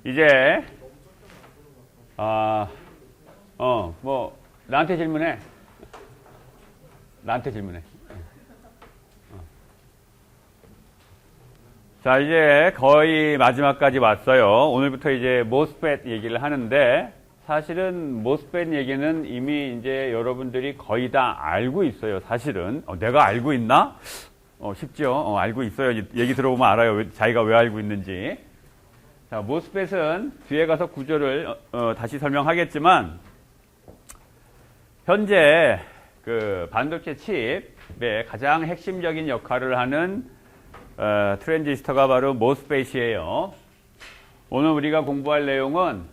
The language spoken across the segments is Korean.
이제 뭐 나한테 질문해. 나한테 질문해. 자, 이제 거의 마지막까지 왔어요. 오늘부터 이제 모스펫 얘기를 하는데, 사실은 모스펫 얘기는 이미 이제 여러분들이 거의 다 알고 있어요. 사실은 내가 알고 있나? 쉽죠. 알고 있어요. 얘기 들어보면 알아요. 자기가 왜 알고 있는지. 자, 모스펫은 뒤에 가서 구조를 다시 설명하겠지만, 현재 그 반도체 칩의 가장 핵심적인 역할을 하는 트랜지스터가 바로 모스펫이에요. 오늘 우리가 공부할 내용은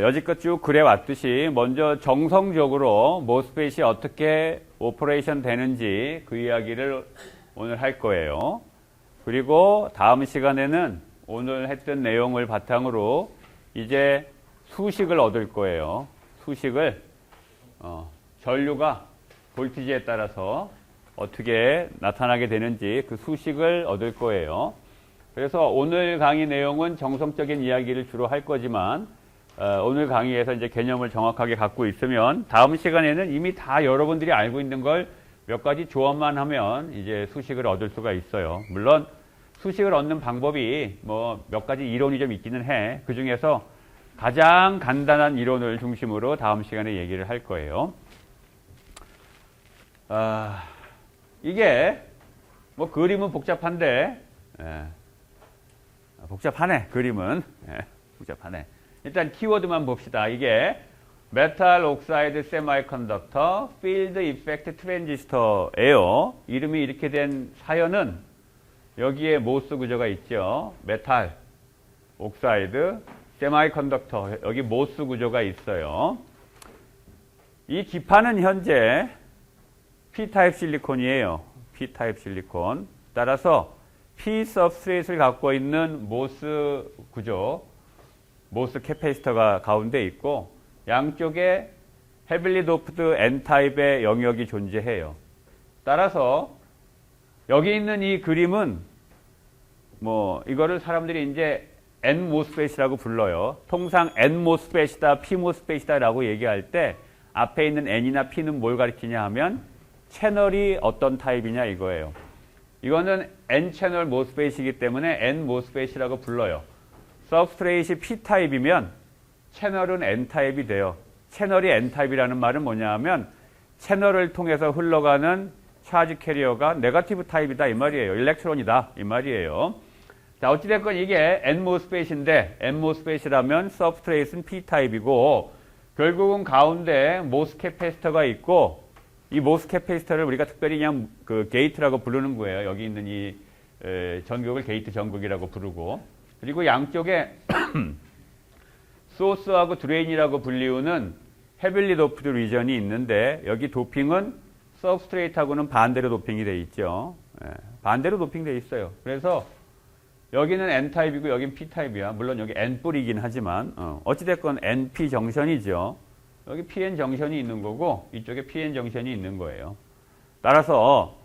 여지껏 쭉 그래왔듯이 먼저 정성적으로 모스펫이 어떻게 오퍼레이션 되는지 그 이야기를 오늘 할 거예요. 그리고 다음 시간에는 오늘 했던 내용을 바탕으로 이제 수식을 얻을 거예요. 수식을 전류가 볼티지에 따라서 어떻게 나타나게 되는지 그 수식을 얻을 거예요. 그래서 오늘 강의 내용은 정성적인 이야기를 주로 할 거지만 오늘 강의에서 이제 개념을 정확하게 갖고 있으면 다음 시간에는 이미 다 여러분들이 알고 있는 걸 몇 가지 조언만 하면 이제 수식을 얻을 수가 있어요. 물론 수식을 얻는 방법이 뭐 몇 가지 이론이 좀 있기는 해. 그 중에서 가장 간단한 이론을 중심으로 다음 시간에 얘기를 할 거예요. 이게 뭐 그림은 복잡한데 복잡하네. 그림은 복잡하네. 일단 키워드만 봅시다. 이게 메탈 옥사이드 세미컨덕터 필드 이펙트 트랜지스터예요. 이름이 이렇게 된 사연은 여기에 모스 구조가 있죠. 메탈 옥사이드 세미컨덕터, 여기 모스 구조가 있어요. 이 기판은 현재 P타입 실리콘이에요. P타입 실리콘. 따라서 P 서브스트레이트를 갖고 있는 모스 구조, 모스 캐패시터가 가운데 있고 양쪽에 헤빌리 도프드 N타입의 영역이 존재해요. 따라서 여기 있는 이 그림은 뭐 이거를 사람들이 이제 N-모스펫이라고 불러요. 통상 N-모스펫이다, P-모스펫이다 라고 얘기할 때 앞에 있는 N이나 P는 뭘 가리키냐 하면 채널이 어떤 타입이냐 이거예요. 이거는 N채널 모스펫이기 때문에 N-모스펫이라고 불러요. 서브스트레이트이 P타입이면 채널은 N타입이 돼요. 채널이 N타입이라는 말은 뭐냐 하면 채널을 통해서 흘러가는 차지 캐리어가 네거티브 타입이다 이 말이에요. 일렉트론이다 이 말이에요. 자, 어찌됐건 이게 N-모스펫인데 N-모스펫이라면 서브스트레이트는 P타입이고 결국은 가운데 모스 캐패시터가 있고 이 모스 캐패시터를 우리가 특별히 그냥 그 게이트라고 부르는 거예요. 여기 있는 이 전극을 게이트 전극이라고 부르고 그리고 양쪽에 소스하고 드레인이라고 불리우는 헤빌리 도프드 리전이 있는데 여기 도핑은 서브스트레이트하고는 반대로 도핑이 돼 있죠. 반대로 도핑돼 있어요. 그래서 여기는 N타입이고 여긴 P타입이야. 물론 여기 N뿔이긴 하지만 어찌됐건 NP 정션이죠. 여기 PN 정션이 있는 거고 이쪽에 PN 정션이 있는 거예요. 따라서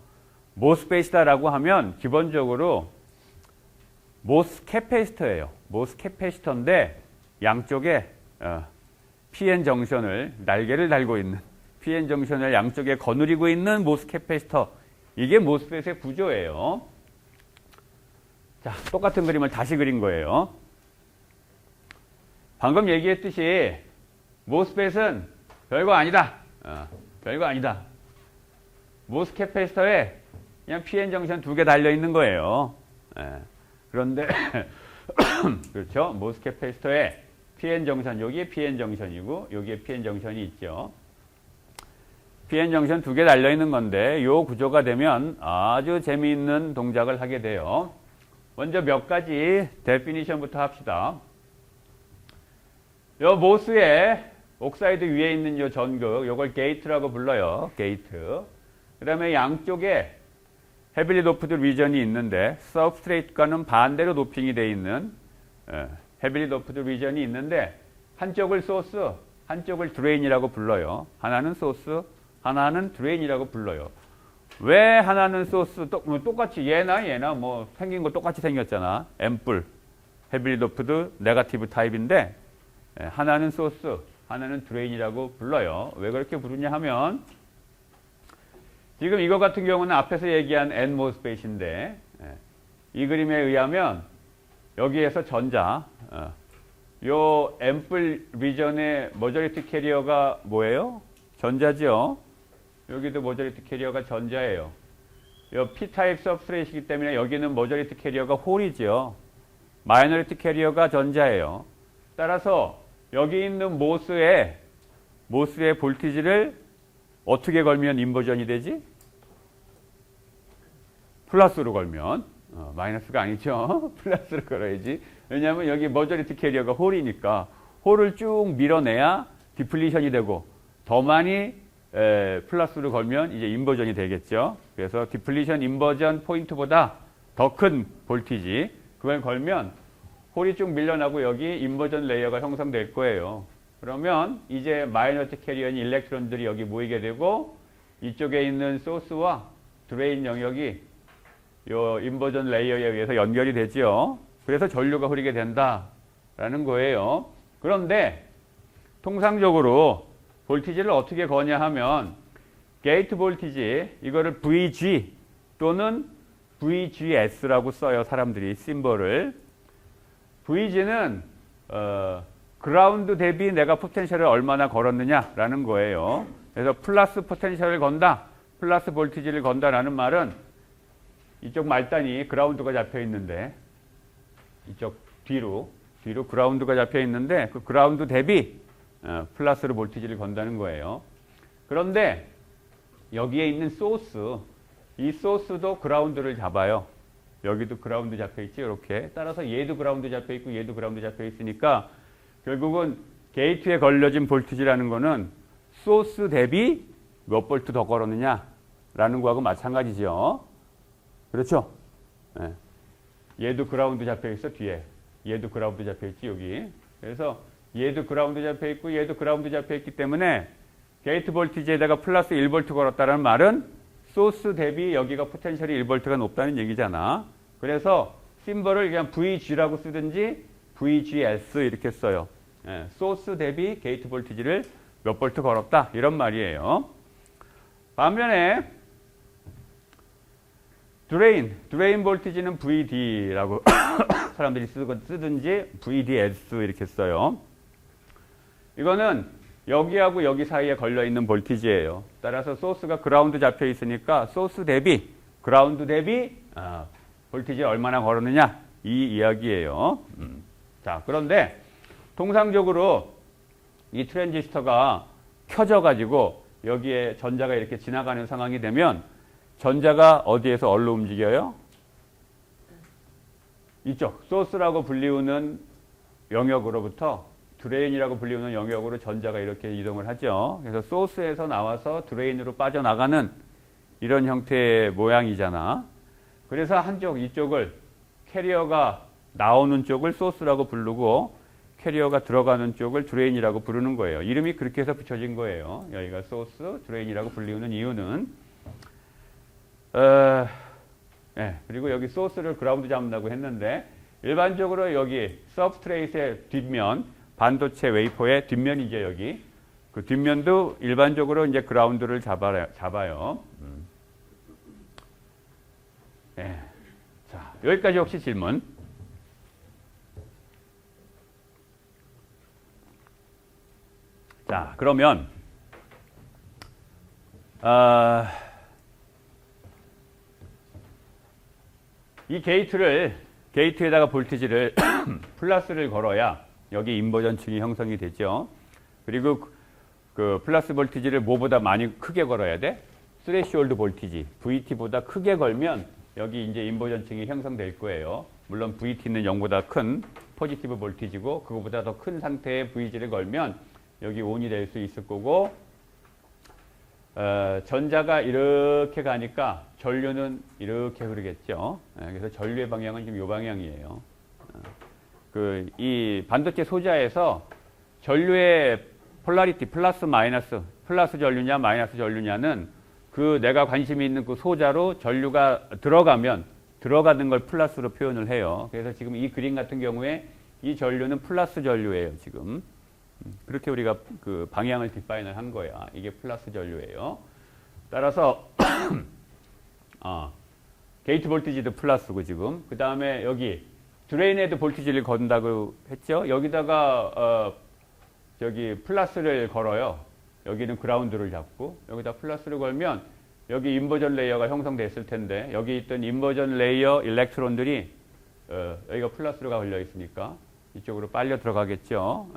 모스펫이다라고 하면 기본적으로 모스 캐패시터예요. 모스 캐패시터인데 양쪽에 PN 정션을 날개를 달고 있는 PN 정션을 양쪽에 거느리고 있는 모스 캐패시터, 이게 모스펫의 구조예요. 자, 똑같은 그림을 다시 그린 거예요. 방금 얘기했듯이 모스펫은 별거 아니다. 별거 아니다. 모스 캐패시터에 그냥 PN 정션 2개 달려 있는 거예요. 그런데 그렇죠. 모스 캐패시터에 PN 정션, 여기에 PN 정션이고 여기에 PN 정션이 있죠. PN 정션 2개 달려 있는 건데 이 구조가 되면 아주 재미있는 동작을 하게 돼요. 먼저 몇 가지 데피니션부터 합시다. 요 모스의 옥사이드 위에 있는 요 전극, 요걸 게이트라고 불러요. 게이트. 그 다음에 양쪽에 헤빌리 도프드 리전이 있는데 서브스트레이트과는 반대로 도핑이 되어 있는 헤빌리 도프드 리전이 있는데 한쪽을 소스, 한쪽을 드레인이라고 불러요. 하나는 소스, 하나는 드레인이라고 불러요. 왜 하나는 소스, 똑같이 얘나 뭐 생긴 거 똑같이 생겼잖아. 앰플, 헤빌리 도프드, 네거티브 타입인데 하나는 소스, 하나는 드레인이라고 불러요. 왜 그렇게 부르냐 하면 지금 이거 같은 경우는 앞에서 얘기한 N모스펫인데 이 그림에 의하면 여기에서 전자, 요 앰플 리전의 머저리티 캐리어가 뭐예요? 전자죠. 여기도 머저리티 캐리어가 전자예요. 요 P타입 서브스트레이트이기 때문에 여기는 머저리티 캐리어가 홀이죠. 마이너리티 캐리어가 전자예요. 따라서 여기 있는 모스의 볼티지를 어떻게 걸면 인버전이 되지? 플러스로 걸면. 마이너스가 아니죠. 플러스로 걸어야지. 왜냐하면 여기 머저리티 캐리어가 홀이니까 홀을 쭉 밀어내야 디플리션이 되고 더 많이 플러스로 걸면 이제 인버전이 되겠죠. 그래서 디플리션 인버전 포인트보다 더 큰 볼티지 그걸 걸면 홀이 쭉 밀려나고 여기 인버전 레이어가 형성될 거예요. 그러면 이제 마이너리티 캐리어인 일렉트론들이 여기 모이게 되고 이쪽에 있는 소스와 드레인 영역이 요 인버전 레이어에 의해서 연결이 되지요. 그래서 전류가 흐르게 된다라는 거예요. 그런데 통상적으로 볼티지를 어떻게 거냐 하면 게이트 볼티지 이거를 VG 또는 VGS라고 써요. 사람들이 심볼을. VG는 그라운드 대비 내가 포텐셜을 얼마나 걸었느냐라는 거예요. 그래서 플러스 포텐셜을 건다, 플러스 볼티지를 건다라는 말은 이쪽 말단이 그라운드가 잡혀 있는데 이쪽 뒤로 그라운드가 잡혀 있는데 그 그라운드 대비 플러스로 볼티지를 건다는 거예요. 그런데 여기에 있는 소스, 이 소스도 그라운드를 잡아요. 여기도 그라운드 잡혀 있지 이렇게. 따라서 얘도 그라운드 잡혀 있고 얘도 그라운드 잡혀 있으니까 결국은 게이트에 걸려진 볼티지라는 거는 소스 대비 몇 볼트 더 걸었느냐라는 거하고 마찬가지죠. 그렇죠? 네. 얘도 그라운드 잡혀 있어 뒤에. 얘도 그라운드 잡혀 있지 여기. 그래서 얘도 그라운드 잡혀 있고 얘도 그라운드 잡혀 있기 때문에 게이트 볼티지에다가 플러스 1볼트 걸었다는 말은 소스 대비 여기가 포텐셜이 1볼트가 높다는 얘기잖아. 그래서 심벌을 그냥 VG라고 쓰든지 VGS 이렇게 써요. 예, 소스 대비 게이트 볼티지를 몇 볼트 걸었다 이런 말이에요. 반면에 드레인 볼티지는 VD라고 사람들이 쓰든지 VDS 이렇게 써요. 이거는 여기하고 여기 사이에 걸려있는 볼티지예요. 따라서 소스가 그라운드 잡혀 있으니까 소스 대비 그라운드 대비 볼티지 얼마나 걸었느냐 이 이야기예요. 자, 그런데 통상적으로 이 트랜지스터가 켜져 가지고 여기에 전자가 이렇게 지나가는 상황이 되면 전자가 어디에서 어디로 움직여요? 이쪽 소스라고 불리우는 영역으로부터 드레인이라고 불리우는 영역으로 전자가 이렇게 이동을 하죠. 그래서 소스에서 나와서 드레인으로 빠져나가는 이런 형태의 모양이잖아. 그래서 한쪽 이쪽을 캐리어가 나오는 쪽을 소스라고 부르고 캐리어가 들어가는 쪽을 드레인이라고 부르는 거예요. 이름이 그렇게 해서 붙여진 거예요. 여기가 소스, 드레인이라고 불리우는 이유는 네, 그리고 여기 소스를 그라운드 잡는다고 했는데 일반적으로 여기 서브스트레이트의 뒷면 반도체 웨이퍼의 뒷면이죠, 여기. 그 뒷면도 일반적으로 이제 그라운드를 잡아요. 네. 자, 여기까지 혹시 질문? 자, 그러면, 이 게이트에다가 볼티지를 플러스를 걸어야 여기 인버전층이 형성이 되죠. 그리고 그 플러스 볼티지를 뭐보다 많이 크게 걸어야 돼? 스레시홀드 볼티지, VT보다 크게 걸면 여기 이제 인버전층이 형성될 거예요. 물론 VT는 0보다 큰 포지티브 볼티지고 그거보다 더 큰 상태의 VG를 걸면 여기 ON이 될 수 있을 거고 전자가 이렇게 가니까 전류는 이렇게 흐르겠죠. 그래서 전류의 방향은 지금 이 방향이에요. 이 반도체 소자에서 전류의 폴라리티 플러스 마이너스 플러스 전류냐 마이너스 전류냐는 그 내가 관심이 있는 그 소자로 전류가 들어가는 걸 플러스로 표현을 해요. 그래서 지금 이 그림 같은 경우에 이 전류는 플러스 전류예요, 지금. 그렇게 우리가 그 방향을 디파인을 한 거야. 이게 플러스 전류예요. 따라서 게이트 볼티지도 플러스고 지금. 그 다음에 여기 드레인에도 볼티지를 건다고 했죠. 여기다가 저기 플러스를 걸어요. 여기는 그라운드를 잡고 여기다 플러스를 걸면 여기 인버전 레이어가 형성됐을 텐데 여기 있던 인버전 레이어 일렉트론들이 여기가 플러스로가 걸려 있으니까 이쪽으로 빨려 들어가겠죠.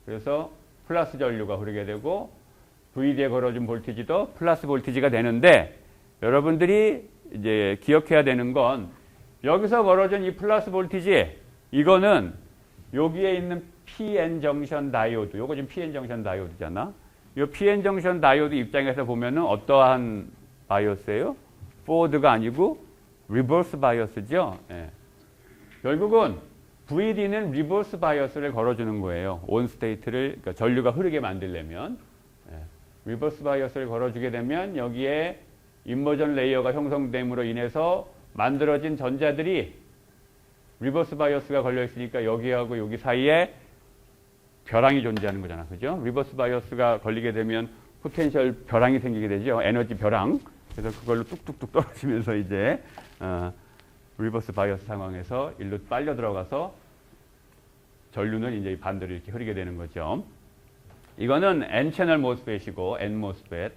그래서 플러스 전류가 흐르게 되고 VD에 걸어준 볼티지도 플러스 볼티지가 되는데 여러분들이 이제 기억해야 되는 건 여기서 걸어준 이 플러스 볼티지 이거는 여기에 있는 PN 정션 다이오드 요거 지금 PN 정션 다이오드잖아. 이 PN 정션 다이오드 입장에서 보면은 어떠한 바이오스예요? 포워드가 아니고 리버스 바이오스죠. 예. 결국은 VD는 리버스 바이오스를 걸어주는 거예요. 온 스테이트를 그러니까 전류가 흐르게 만들려면 리버스 바이오스를 걸어주게 되면 여기에 인버전 레이어가 형성됨으로 인해서 만들어진 전자들이 리버스 바이오스가 걸려 있으니까 여기하고 여기 사이에 벼랑이 존재하는 거잖아. 그죠? 리버스 바이오스가 걸리게 되면 포텐셜 벼랑이 생기게 되죠. 에너지 벼랑. 그래서 그걸로 뚝뚝뚝 떨어지면서 이제 리버스 바이오스 상황에서 일로 빨려 들어가서 전류는 이제 반대로 이렇게 흐르게 되는 거죠. 이거는 N채널 모스펫이고 N모스펫.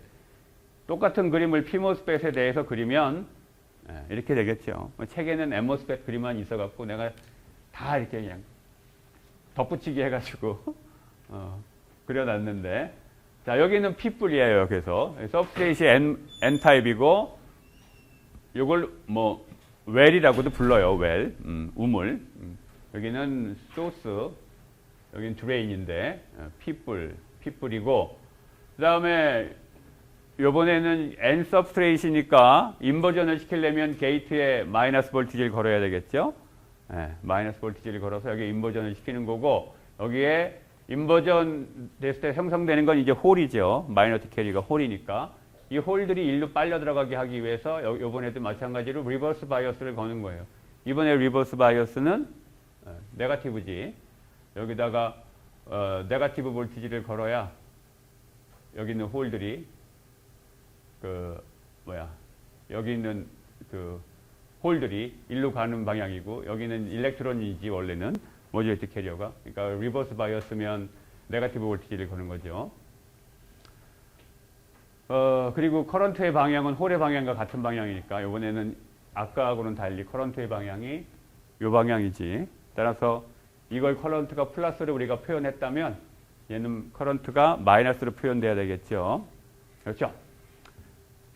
똑같은 그림을 P모스펫에 대해서 그리면 이렇게 되겠죠. 책에는 N모스펫 그림만 있어갖고 내가 다 이렇게 그냥 덧붙이기 해가지고 그려놨는데 자 여기는 P뿔이에요. 그래서 서브스트레이트이 N타입이고 이걸 뭐 웰이라고도 불러요. 웰, 우물. 여기는 소스, 여기는 드레인인데 P뿔이고 그 다음에 요번에는 N 서브스트레이트니까 인버전을 시키려면 게이트에 마이너스 볼티지를 걸어야 되겠죠. 마이너스 볼티지를 걸어서 여기 인버전을 시키는 거고 여기에 인버전 됐을 때 형성되는 건 이제 홀이죠. 마이너티 캐리가 홀이니까 이 홀들이 일로 빨려 들어가게 하기 위해서 요번에도 마찬가지로 리버스 바이어스를 거는 거예요. 이번에 리버스 바이어스는 네거티브지. 여기다가 네거티브 볼티지를 걸어야 여기 있는 홀들이 여기 있는 그 홀들이 일로 가는 방향이고 여기는 일렉트론이지 원래는 모듈레이트 캐리어가. 그러니까 리버스 바이어스면 네거티브 볼티지를 거는 거죠. 그리고 커런트의 방향은 홀의 방향과 같은 방향이니까 이번에는 아까하고는 달리 커런트의 방향이 이 방향이지. 따라서 이걸 커런트가 플러스로 우리가 표현했다면 얘는 커런트가 마이너스로 표현돼야 되겠죠. 그렇죠?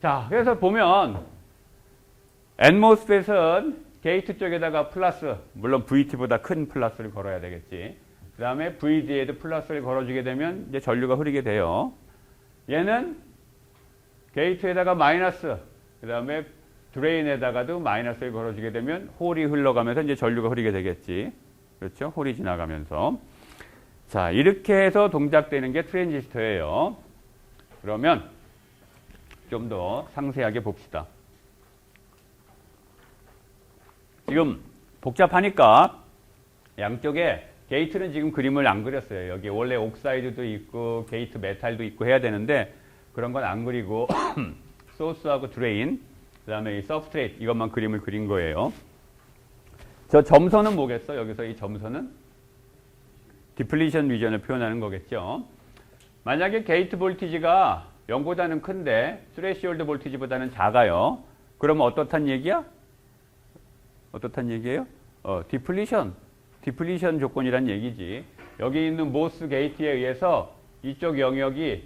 자, 그래서 보면 N모스펫은 게이트 쪽에다가 플러스, 물론 VT보다 큰 플러스를 걸어야 되겠지. 그 다음에 VD에도 플러스를 걸어주게 되면 이제 전류가 흐르게 돼요. 얘는 게이트에다가 마이너스, 그 다음에 드레인에다가도 마이너스를 걸어주게 되면 홀이 흘러가면서 이제 전류가 흐르게 되겠지. 그렇죠? 홀이 지나가면서. 자, 이렇게 해서 동작되는 게 트랜지스터예요. 그러면 좀 더 상세하게 봅시다. 지금 복잡하니까 양쪽에 게이트는 지금 그림을 안 그렸어요. 여기 원래 옥사이드도 있고 게이트 메탈도 있고 해야 되는데 그런 건 안 그리고 소스하고 드레인, 그 다음에 이 서브스트레이트 이것만 그림을 그린 거예요. 저 점선은 뭐겠어? 여기서 이 점선은 디플리션 리전을 표현하는 거겠죠. 만약에 게이트 볼티지가 0보다는 큰데 스레시홀드 볼티지보다는 작아요. 그러면 어떻단 얘기야? 어떻단 얘기예요? 디플리션 조건이란 얘기지. 여기 있는 모스 게이트에 의해서 이쪽 영역이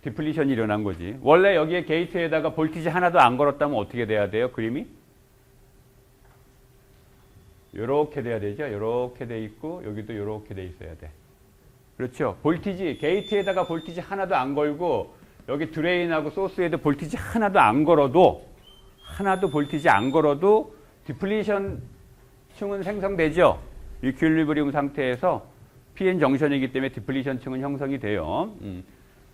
디플리션이 일어난 거지. 원래 여기에 게이트에다가 볼티지 하나도 안 걸었다면 어떻게 돼야 돼요? 그림이? 요렇게 돼야 되죠. 요렇게 돼 있고 여기도 요렇게 돼 있어야 돼. 그렇죠. 볼티지, 게이트에다가 볼티지 하나도 안 걸고 여기 드레인하고 소스에도 볼티지 하나도 안 걸어도 볼티지 안 걸어도 디플리션 층은 생성되죠. 이퀄리브리움 상태에서 PN 정션이기 때문에 디플리션 층은 형성이 돼요.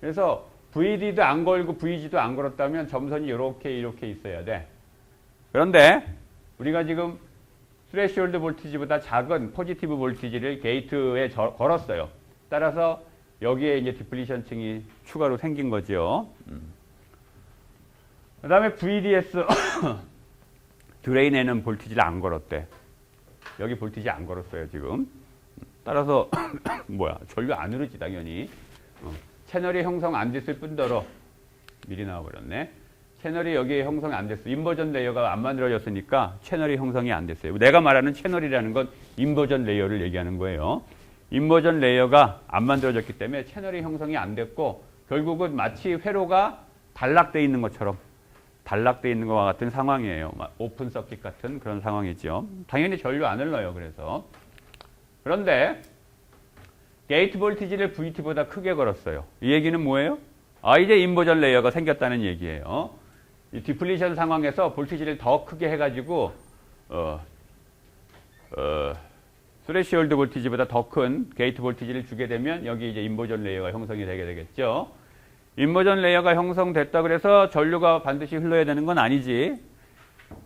그래서 VD도 안 걸고 VG도 안 걸었다면 점선이 이렇게 있어야 돼. 그런데 우리가 지금 스레시홀드 볼티지보다 작은 포지티브 볼티지를 게이트에 걸었어요. 따라서 여기에 이제 디플리션층이 추가로 생긴 거죠. 그 다음에 VDS 드레인에는 볼티지를 안 걸었대. 여기 볼티지 안 걸었어요 지금. 따라서 뭐야 전류 안 흐르지 당연히. 채널이 형성 안 됐을 뿐더러 미리 나와버렸네. 채널이 여기에 형성이 안 됐어. 인버전 레이어가 안 만들어졌으니까 채널이 형성이 안 됐어요. 내가 말하는 채널이라는 건 인버전 레이어를 얘기하는 거예요. 인버전 레이어가 안 만들어졌기 때문에 채널이 형성이 안 됐고 결국은 마치 회로가 단락돼 있는 것처럼 단락돼 있는 것과 같은 상황이에요. 오픈 서킷 같은 그런 상황이죠. 당연히 전류 안 흘러요. 그래서 그런데 게이트 볼티지를 VT보다 크게 걸었어요. 이 얘기는 뭐예요? 이제 인버전 레이어가 생겼다는 얘기예요. 이 디플리션 상황에서 볼티지를 더 크게 해가지고 스레시홀드 볼티지보다 더 큰 게이트 볼티지를 주게 되면 여기 이제 인버전 레이어가 형성이 되게 되겠죠. 인버전 레이어가 형성됐다 그래서 전류가 반드시 흘러야 되는 건 아니지.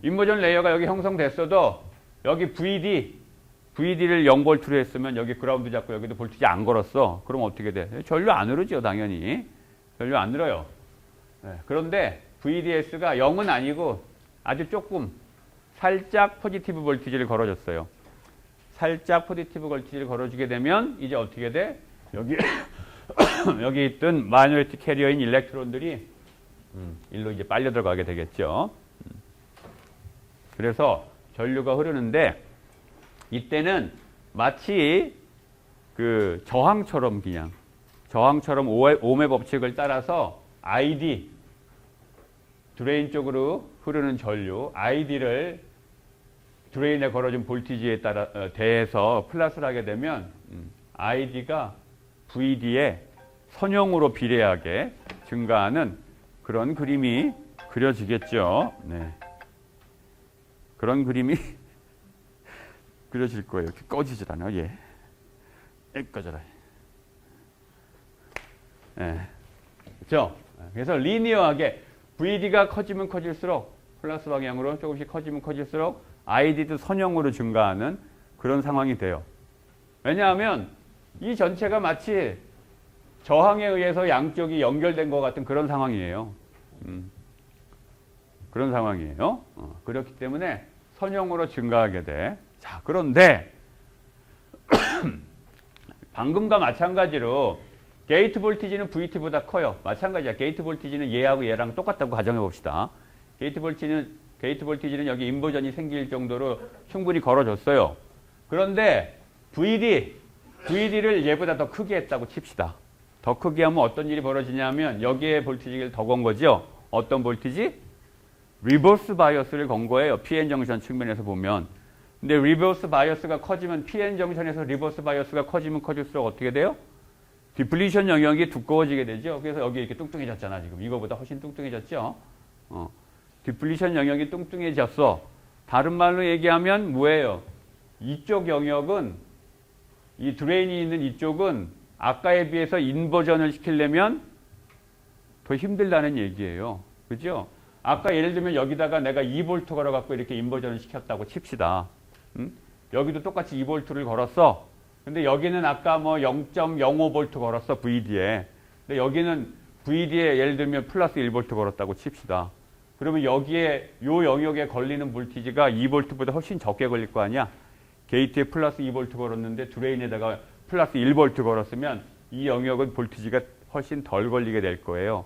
인버전 레이어가 여기 형성됐어도 여기 VD를 0볼트로 했으면 여기 그라운드 잡고 여기도 볼티지 안 걸었어. 그럼 어떻게 돼? 전류 안 흐르죠, 당연히. 전류 안 흘러요. 네, 그런데 VDS가 0은 아니고 아주 조금 살짝 포지티브 볼티지를 걸어줬어요. 살짝 포지티브 볼티지를 걸어주게 되면 이제 어떻게 돼? 여기 여기 있던 마이너리티 캐리어인 일렉트론들이 일로 이제 빨려 들어가게 되겠죠. 그래서 전류가 흐르는데 이때는 마치 그 저항처럼 오음의 법칙을 따라서 ID 드레인 쪽으로 흐르는 전류 ID를 드레인에 걸어준 볼티지에 대해서 플러스를 하게 되면 ID가 VD에 선형으로 비례하게 증가하는 그런 그림이 그려지겠죠. 네. 그런 그림이 그려질 거예요. 이렇게 꺼지질 않아요. 예. 꺼져라. 예. 그렇죠? 그래서 리니어하게 VD가 커지면 커질수록 플러스 방향으로 조금씩 커지면 커질수록 ID도 선형으로 증가하는 그런 상황이 돼요. 왜냐하면 이 전체가 마치 저항에 의해서 양쪽이 연결된 것 같은 그런 상황이에요. 그런 상황이에요. 그렇기 때문에 선형으로 증가하게 돼. 자, 그런데 방금과 마찬가지로 게이트 볼티지는 VT보다 커요. 마찬가지야. 게이트 볼티지는 얘하고 얘랑 똑같다고 가정해 봅시다. 게이트 볼티지는 여기 인버전이 생길 정도로 충분히 걸어줬어요. 그런데 VD를 얘보다 더 크게 했다고 칩시다. 더 크게 하면 어떤 일이 벌어지냐면 여기에 볼티지를 더 건 거죠. 어떤 볼티지? 리버스 바이어스를 건 거예요. PN 정션 측면에서 보면. 근데 리버스 바이어스가 커지면 PN 정션에서 리버스 바이어스가 커지면 커질수록 어떻게 돼요? 디플리션 영역이 두꺼워지게 되죠. 그래서 여기 이렇게 뚱뚱해졌잖아. 지금 이거보다 훨씬 뚱뚱해졌죠. 디플리션 영역이 뚱뚱해졌어. 다른 말로 얘기하면 뭐예요? 이쪽 영역은 이 드레인이 있는 이쪽은 아까에 비해서 인버전을 시키려면 더 힘들다는 얘기예요. 그죠? 아까 예를 들면 여기다가 내가 2V 걸어갖고 이렇게 인버전을 시켰다고 칩시다. 여기도 똑같이 2V를 걸었어. 근데 여기는 아까 뭐 0.05V 걸었어, VD에. 근데 여기는 VD에 예를 들면 플러스 1V 걸었다고 칩시다. 그러면 여기에 요 영역에 걸리는 볼티지가 2V보다 훨씬 적게 걸릴 거 아니야? 게이트에 플러스 2V 걸었는데 드레인에다가 플러스 1V 걸었으면 이 영역은 볼티지가 훨씬 덜 걸리게 될 거예요.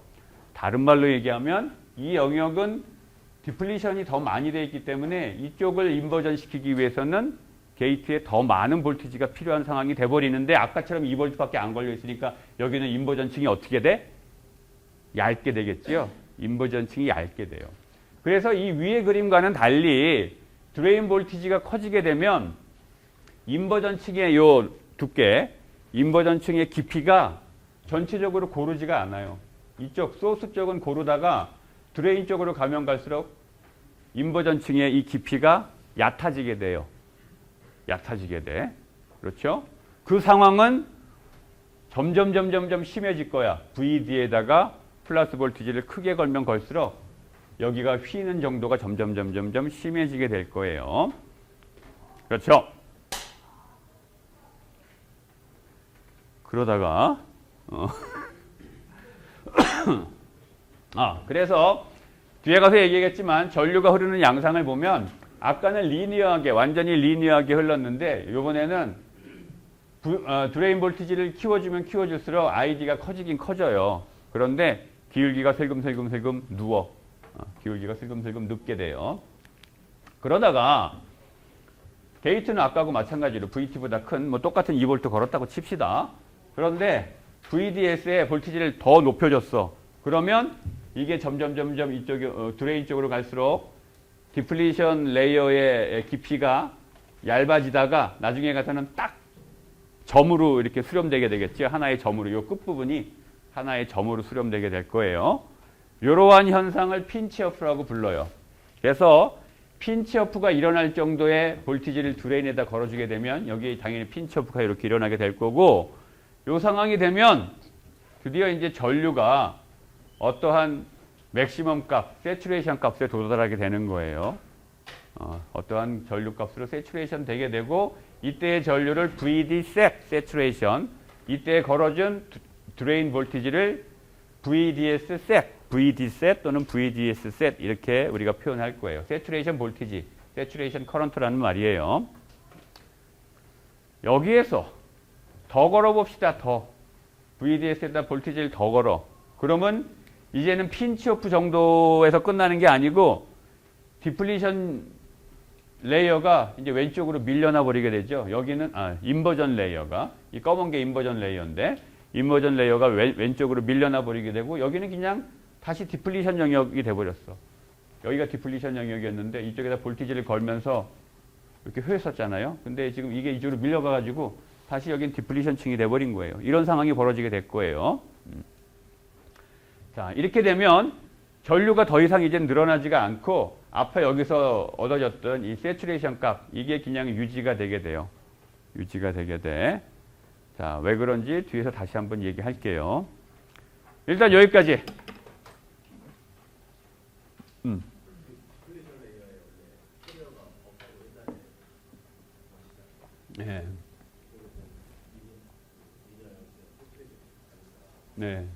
다른 말로 얘기하면 이 영역은 디플리션이 더 많이 되어 있기 때문에 이쪽을 인버전 시키기 위해서는 게이트에 더 많은 볼티지가 필요한 상황이 돼버리는데 아까처럼 2V밖에 안 걸려 있으니까 여기는 인버전층이 어떻게 돼? 얇게 되겠죠. 인버전층이 얇게 돼요. 그래서 이 위의 그림과는 달리 드레인 볼티지가 커지게 되면 인버전층의 요 두께, 인버전층의 깊이가 전체적으로 고르지가 않아요. 이쪽 소스 쪽은 고르다가 드레인 쪽으로 가면 갈수록 인버전층의 이 깊이가 얕아지게 돼요. 얕아지게 돼. 그렇죠? 그 상황은 점점 심해질 거야. VD에다가 플러스 볼티지를 크게 걸면 걸수록 여기가 휘는 정도가 점점 심해지게 될 거예요. 그렇죠? 그러다가 그래서 뒤에 가서 얘기하겠지만 전류가 흐르는 양상을 보면 아까는 리니어하게 완전히 리니어하게 흘렀는데 이번에는 드레인 볼티지를 키워주면 키워줄수록 ID가 커지긴 커져요. 그런데 기울기가 슬금슬금 누워 기울기가 슬금슬금 눕게 돼요. 그러다가 게이트는 아까하고 마찬가지로 VT보다 큰 뭐 똑같은 2V 걸었다고 칩시다. 그런데 VDS에 볼티지를 더 높여줬어. 그러면 이게 점점 이쪽 드레인 쪽으로 갈수록 디플리션 레이어의 깊이가 얇아지다가 나중에 가서는 딱 점으로 이렇게 수렴되게 되겠죠. 하나의 점으로 이 끝부분이 하나의 점으로 수렴되게 될 거예요. 이러한 현상을 핀치어프라고 불러요. 그래서 핀치어프가 일어날 정도의 볼티지를 드레인에다 걸어주게 되면 여기 당연히 핀치어프가 이렇게 일어나게 될 거고 이 상황이 되면 드디어 이제 전류가 어떠한 맥시멈 값, 세츄레이션 값에 도달하게 되는 거예요. 어떠한 전류 값으로 세츄레이션 되게 되고 이때의 전류를 VD set, 세츄레이션 이때 걸어준 드레인 볼티지를 VDS set, VD set 또는 VDS set 이렇게 우리가 표현할 거예요. 세츄레이션 볼티지, 세츄레이션 커런트라는 말이에요. 여기에서 더 걸어봅시다. 더. VDS에다 볼티지를 더 걸어. 그러면 이제는 핀치오프 정도에서 끝나는 게 아니고 디플리션 레이어가 이제 왼쪽으로 밀려나 버리게 되죠. 여기는 인버전 레이어가 이 검은 게 인버전 레이어인데 인버전 레이어가 왼쪽으로 밀려나 버리게 되고 여기는 그냥 다시 디플리션 영역이 돼 버렸어. 여기가 디플리션 영역이었는데 이쪽에다 볼티지를 걸면서 이렇게 흐렸었잖아요. 근데 지금 이게 이쪽으로 밀려가 가지고 다시 여긴 디플리션 층이 돼 버린 거예요. 이런 상황이 벌어지게 될 거예요. 자, 이렇게 되면 전류가 더 이상 이제 늘어나지가 않고 앞에 여기서 얻어졌던 이 세츄레이션 값 이게 그냥 유지가 되게 돼요. 유지가 되게 돼. 자, 왜 그런지 뒤에서 다시 한번 얘기할게요. 일단 여기까지. 네. 네.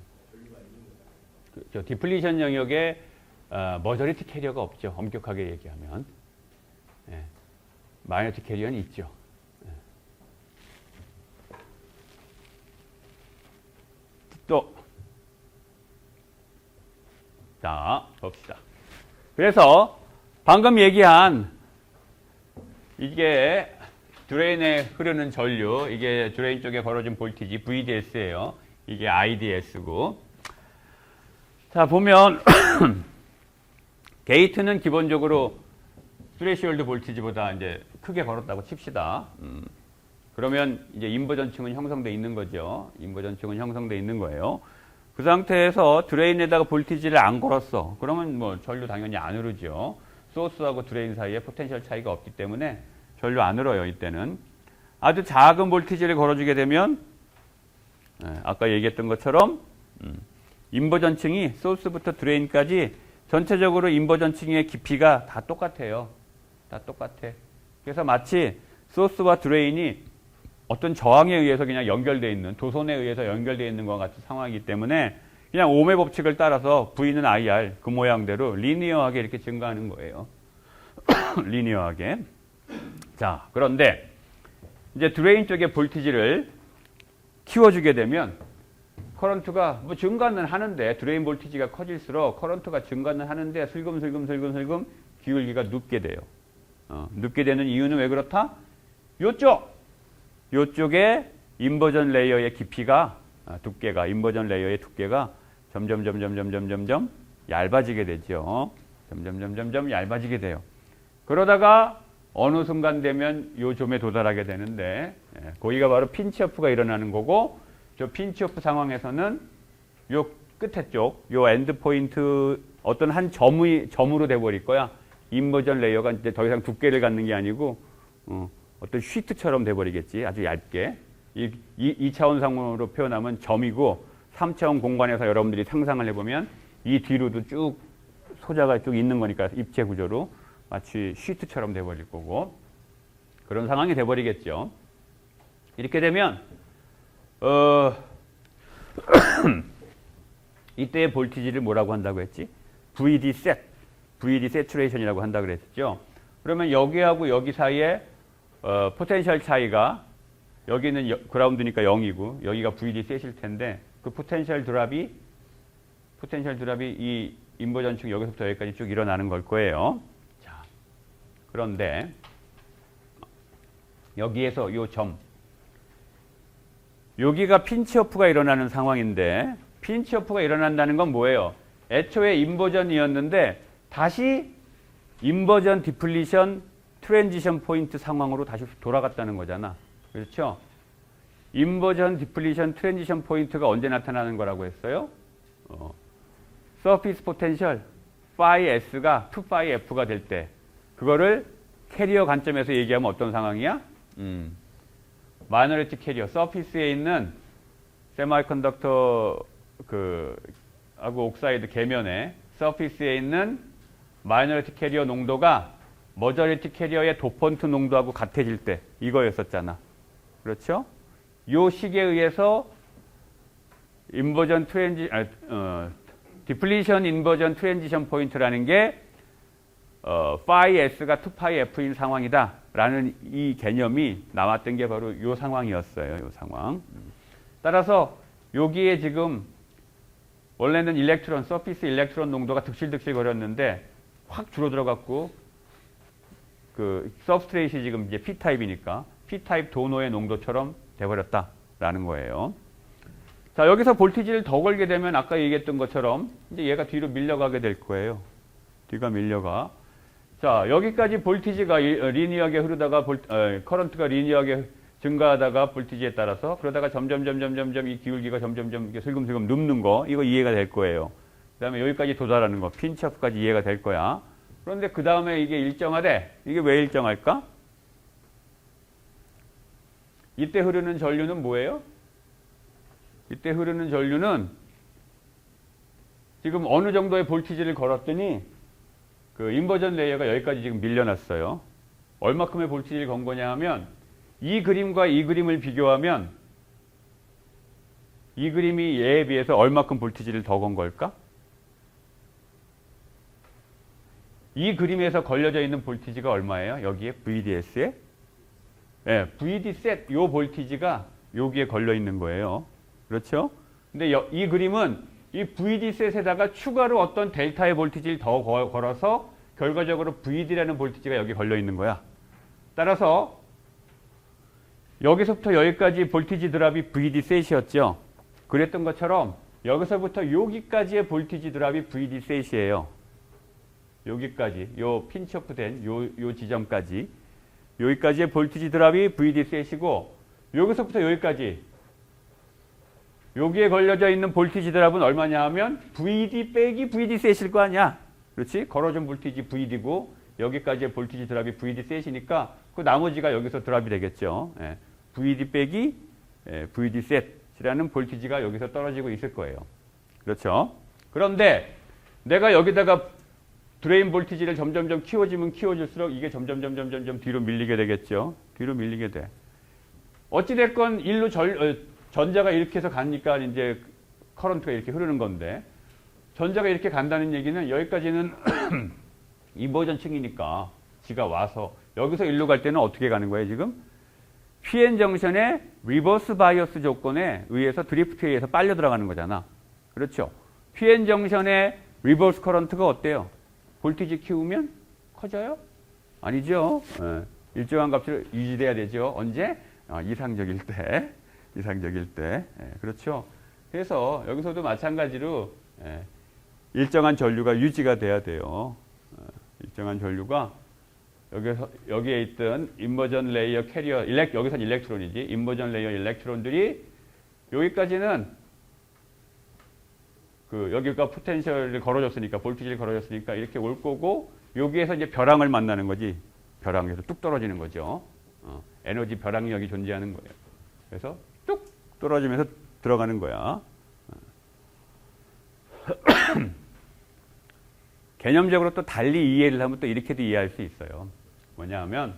저 디플리션 영역에 머저리티 캐리어가 없죠. 엄격하게 얘기하면. 네. 마이너티 캐리어는 있죠. 네. 또, 자, 봅시다. 그래서 방금 얘기한 이게 드레인에 흐르는 전류, 이게 드레인 쪽에 걸어진 볼티지 VDS예요. 이게 IDS고. 자, 보면 게이트는 기본적으로 스레시홀드 볼티지보다 이제 크게 걸었다고 칩시다. 그러면 이제 인버전층은 형성돼 있는 거죠. 인버전층은 형성돼 있는 거예요. 그 상태에서 드레인에다가 볼티지를 안 걸었어. 그러면 뭐 전류 당연히 안 흐르죠. 소스하고 드레인 사이에 포텐셜 차이가 없기 때문에 전류 안 흘러요. 이때는 아주 작은 볼티지를 걸어주게 되면 아까 얘기했던 것처럼 인버전층이 소스부터 드레인까지 전체적으로 인버전층의 깊이가 다 똑같아요. 다 똑같아. 그래서 마치 소스와 드레인이 어떤 저항에 의해서 그냥 연결되어 있는, 도선에 의해서 연결되어 있는 것과 같은 상황이기 때문에 그냥 오음의 법칙을 따라서 V는 IR 그 모양대로 리니어하게 이렇게 증가하는 거예요. 리니어하게. 자, 그런데 이제 드레인 쪽에 볼티지를 키워주게 되면 커런트가 뭐 증가는 하는데 드레인 볼티지가 커질수록 커런트가 증가는 하는데 슬금 기울기가 눕게 돼요. 눕게 되는 이유는 왜 그렇다? 요쪽에 인버전 레이어의 깊이가 두께가 인버전 레이어의 두께가 점점 얇아지게 되죠. 점점 얇아지게 돼요. 그러다가 어느 순간 되면 요 점에 도달하게 되는데 거기가 바로 핀치오프가 일어나는 거고 저 핀치오프 상황에서는 요 끝에 쪽, 요 엔드 포인트 어떤 한 점으로 돼버릴 거야. 인버전 레이어가 이제 더 이상 두께를 갖는 게 아니고 어떤 쉬트처럼 돼버리겠지. 아주 얇게. 이 차원상으로 표현하면 점이고 3차원 공간에서 여러분들이 상상을 해보면 이 뒤로도 쭉 소자가 쭉 있는 거니까 입체 구조로 마치 시트처럼 돼버릴 거고 그런 상황이 돼버리겠죠. 이렇게 되면 이때의 볼티지를 뭐라고 한다고 했지? VD set, VD saturation이라고 한다고 그랬죠. 그러면 여기하고 여기 사이에 포텐셜 차이가 여기는 그라운드니까 0이고 여기가 VD set일 텐데 그 포텐셜 드랍이 이 인버전축 여기서부터 여기까지 쭉 일어나는 걸 거예요. 자, 그런데 여기에서 요 점 여기가 핀치오프가 일어나는 상황인데 핀치오프가 일어난다는 건 뭐예요? 애초에 인버전이었는데 다시 인버전 디플리션 트랜지션 포인트 상황으로 다시 돌아갔다는 거잖아. 그렇죠? 인버전 디플리션 트랜지션 포인트가 언제 나타나는 거라고 했어요? 서피스 포텐셜 phi s가 2 phi f가 될 때 그거를 캐리어 관점에서 얘기하면 어떤 상황이야? 마이너리티 캐리어 서피스에 있는 세미컨덕터 하고 옥사이드 계면에 서피스에 있는 마이너리티 캐리어 농도가 머저리티 캐리어의 도펀트 농도하고 같아질 때 이거였었잖아. 그렇죠? 요 식에 의해서 디플리션 인버전 트랜지션 포인트라는 게 phi s가 2 phi f인 상황이다 라는 이 개념이 나왔던 게 바로 이 상황이었어요. 이 상황. 따라서 여기에 지금 원래는 일렉트론, 서피스 일렉트론 농도가 득실득실 거렸는데 확 줄어들어 갖고 그 서브스트레이트이 지금 이제 P타입이니까 P타입 도노의 농도처럼 돼버렸다라는 거예요. 자, 여기서 볼티지를 더 걸게 되면 아까 얘기했던 것처럼 이제 얘가 뒤로 밀려가게 될 거예요. 뒤가 밀려가. 자, 여기까지 볼티지가 리니어하게 흐르다가 커런트가 리니어하게 증가하다가 볼티지에 따라서 그러다가 점점 이 기울기가 점점 이렇게 슬금슬금 눕는 거 이거 이해가 될 거예요. 그다음에 여기까지 도달하는 거 핀치오프까지 이해가 될 거야. 그런데 그 다음에 이게 일정하대. 이게 왜 일정할까? 이때 흐르는 전류는 뭐예요? 이때 흐르는 전류는 지금 어느 정도의 볼티지를 걸었더니 그 인버전 레이어가 여기까지 지금 밀려났어요. 얼마큼의 볼티지를 건 거냐 하면 이 그림과 이 그림을 비교하면 이 그림이 얘에 비해서 얼마큼 볼티지를 더 건 걸까? 이 그림에서 걸려져 있는 볼티지가 얼마예요? 여기에 VDS에? 네, VD set 요 볼티지가 여기에 걸려 있는 거예요. 그렇죠? 근데 이 그림은 이 VD set에다가 추가로 어떤 델타의 볼티지를 더 걸어서 결과적으로 VD라는 볼티지가 여기 걸려 있는 거야. 따라서 여기서부터 여기까지 볼티지 드랍이 VD set이었죠. 그랬던 것처럼 여기서부터 여기까지의 볼티지 드랍이 VD set이에요. 여기까지 요 핀치오프 된 요 지점까지 여기까지의 볼티지 드랍이 VD set이고 여기서부터 여기까지 여기에 걸려져 있는 볼티지 드랍은 얼마냐 하면 VD 빼기 VD set일 거 아니야. 그렇지? 걸어준 볼티지 VD고 여기까지의 볼티지 드랍이 VD set이니까 그 나머지가 여기서 드랍이 되겠죠. 예. VD 빼기 VD set이라는 볼티지가 여기서 떨어지고 있을 거예요. 그렇죠? 그런데 내가 여기다가 드레인 볼티지를 점점점 키워주면 키워줄수록 이게 점점 뒤로 밀리게 되겠죠. 뒤로 밀리게 돼. 어찌됐건 일로 전자가 이렇게 해서 가니까 이제 커런트가 이렇게 흐르는 건데 전자가 이렇게 간다는 얘기는 여기까지는 인버전층이니까 지가 와서 여기서 일로 갈 때는 어떻게 가는 거예요 지금? PN 정션의 리버스 바이어스 조건에 의해서 드리프트에 의해서 빨려 들어가는 거잖아. 그렇죠? PN 정션의 리버스 커런트가 어때요? 볼티지 키우면 커져요? 아니죠. 일정한 값으로 유지돼야 되죠. 언제? 이상적일 때. 그렇죠. 그래서 여기서도 마찬가지로 일정한 전류가 유지가 돼야 돼요. 일정한 전류가 여기에 있던 인버전 레이어 캐리어, 여기선 일렉트론이지. 인버전 레이어 일렉트론들이 여기까지는 여기가 포텐셜을 걸어줬으니까, 볼티지를 걸어줬으니까 이렇게 올 거고, 여기에서 이제 벼랑을 만나는 거지. 벼랑에서 뚝 떨어지는 거죠. 에너지 벼랑력이 존재하는 거예요. 그래서 뚝 떨어지면서 들어가는 거야. 개념적으로 또 달리 이해를 하면 또 이렇게도 이해할 수 있어요. 뭐냐 하면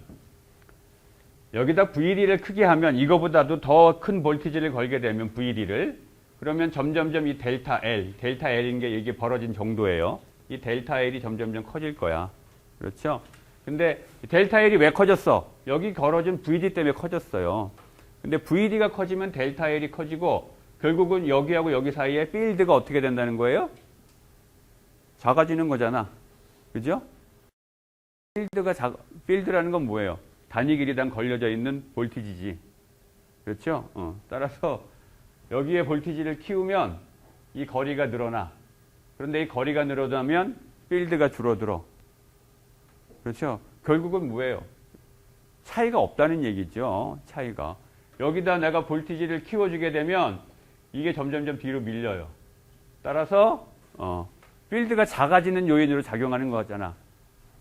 여기다 VD를 크게 하면 이거보다도 더 큰 볼티지를 걸게 되면 VD를 그러면 점점점 이 델타 L인 게 이게 벌어진 정도예요. 이 델타 L이 점점점 커질 거야. 그렇죠? 근데 델타 L이 왜 커졌어? 여기 걸어진 VD 때문에 커졌어요. 근데 VD가 커지면 델타 L이 커지고 결국은 여기하고 여기 사이에 필드가 어떻게 된다는 거예요? 작아지는 거잖아. 그죠? 필드라는 건 뭐예요? 단위 길이당 걸려져 있는 볼티지지. 그렇죠? 따라서 여기에 볼티지를 키우면 이 거리가 늘어나. 그런데 이 거리가 늘어나면 필드가 줄어들어. 그렇죠? 결국은 뭐예요? 차이가 없다는 얘기죠. 차이가. 여기다 내가 볼티지를 키워주게 되면 이게 점점점 뒤로 밀려요. 따라서 필드가 작아지는 요인으로 작용하는 거 같잖아.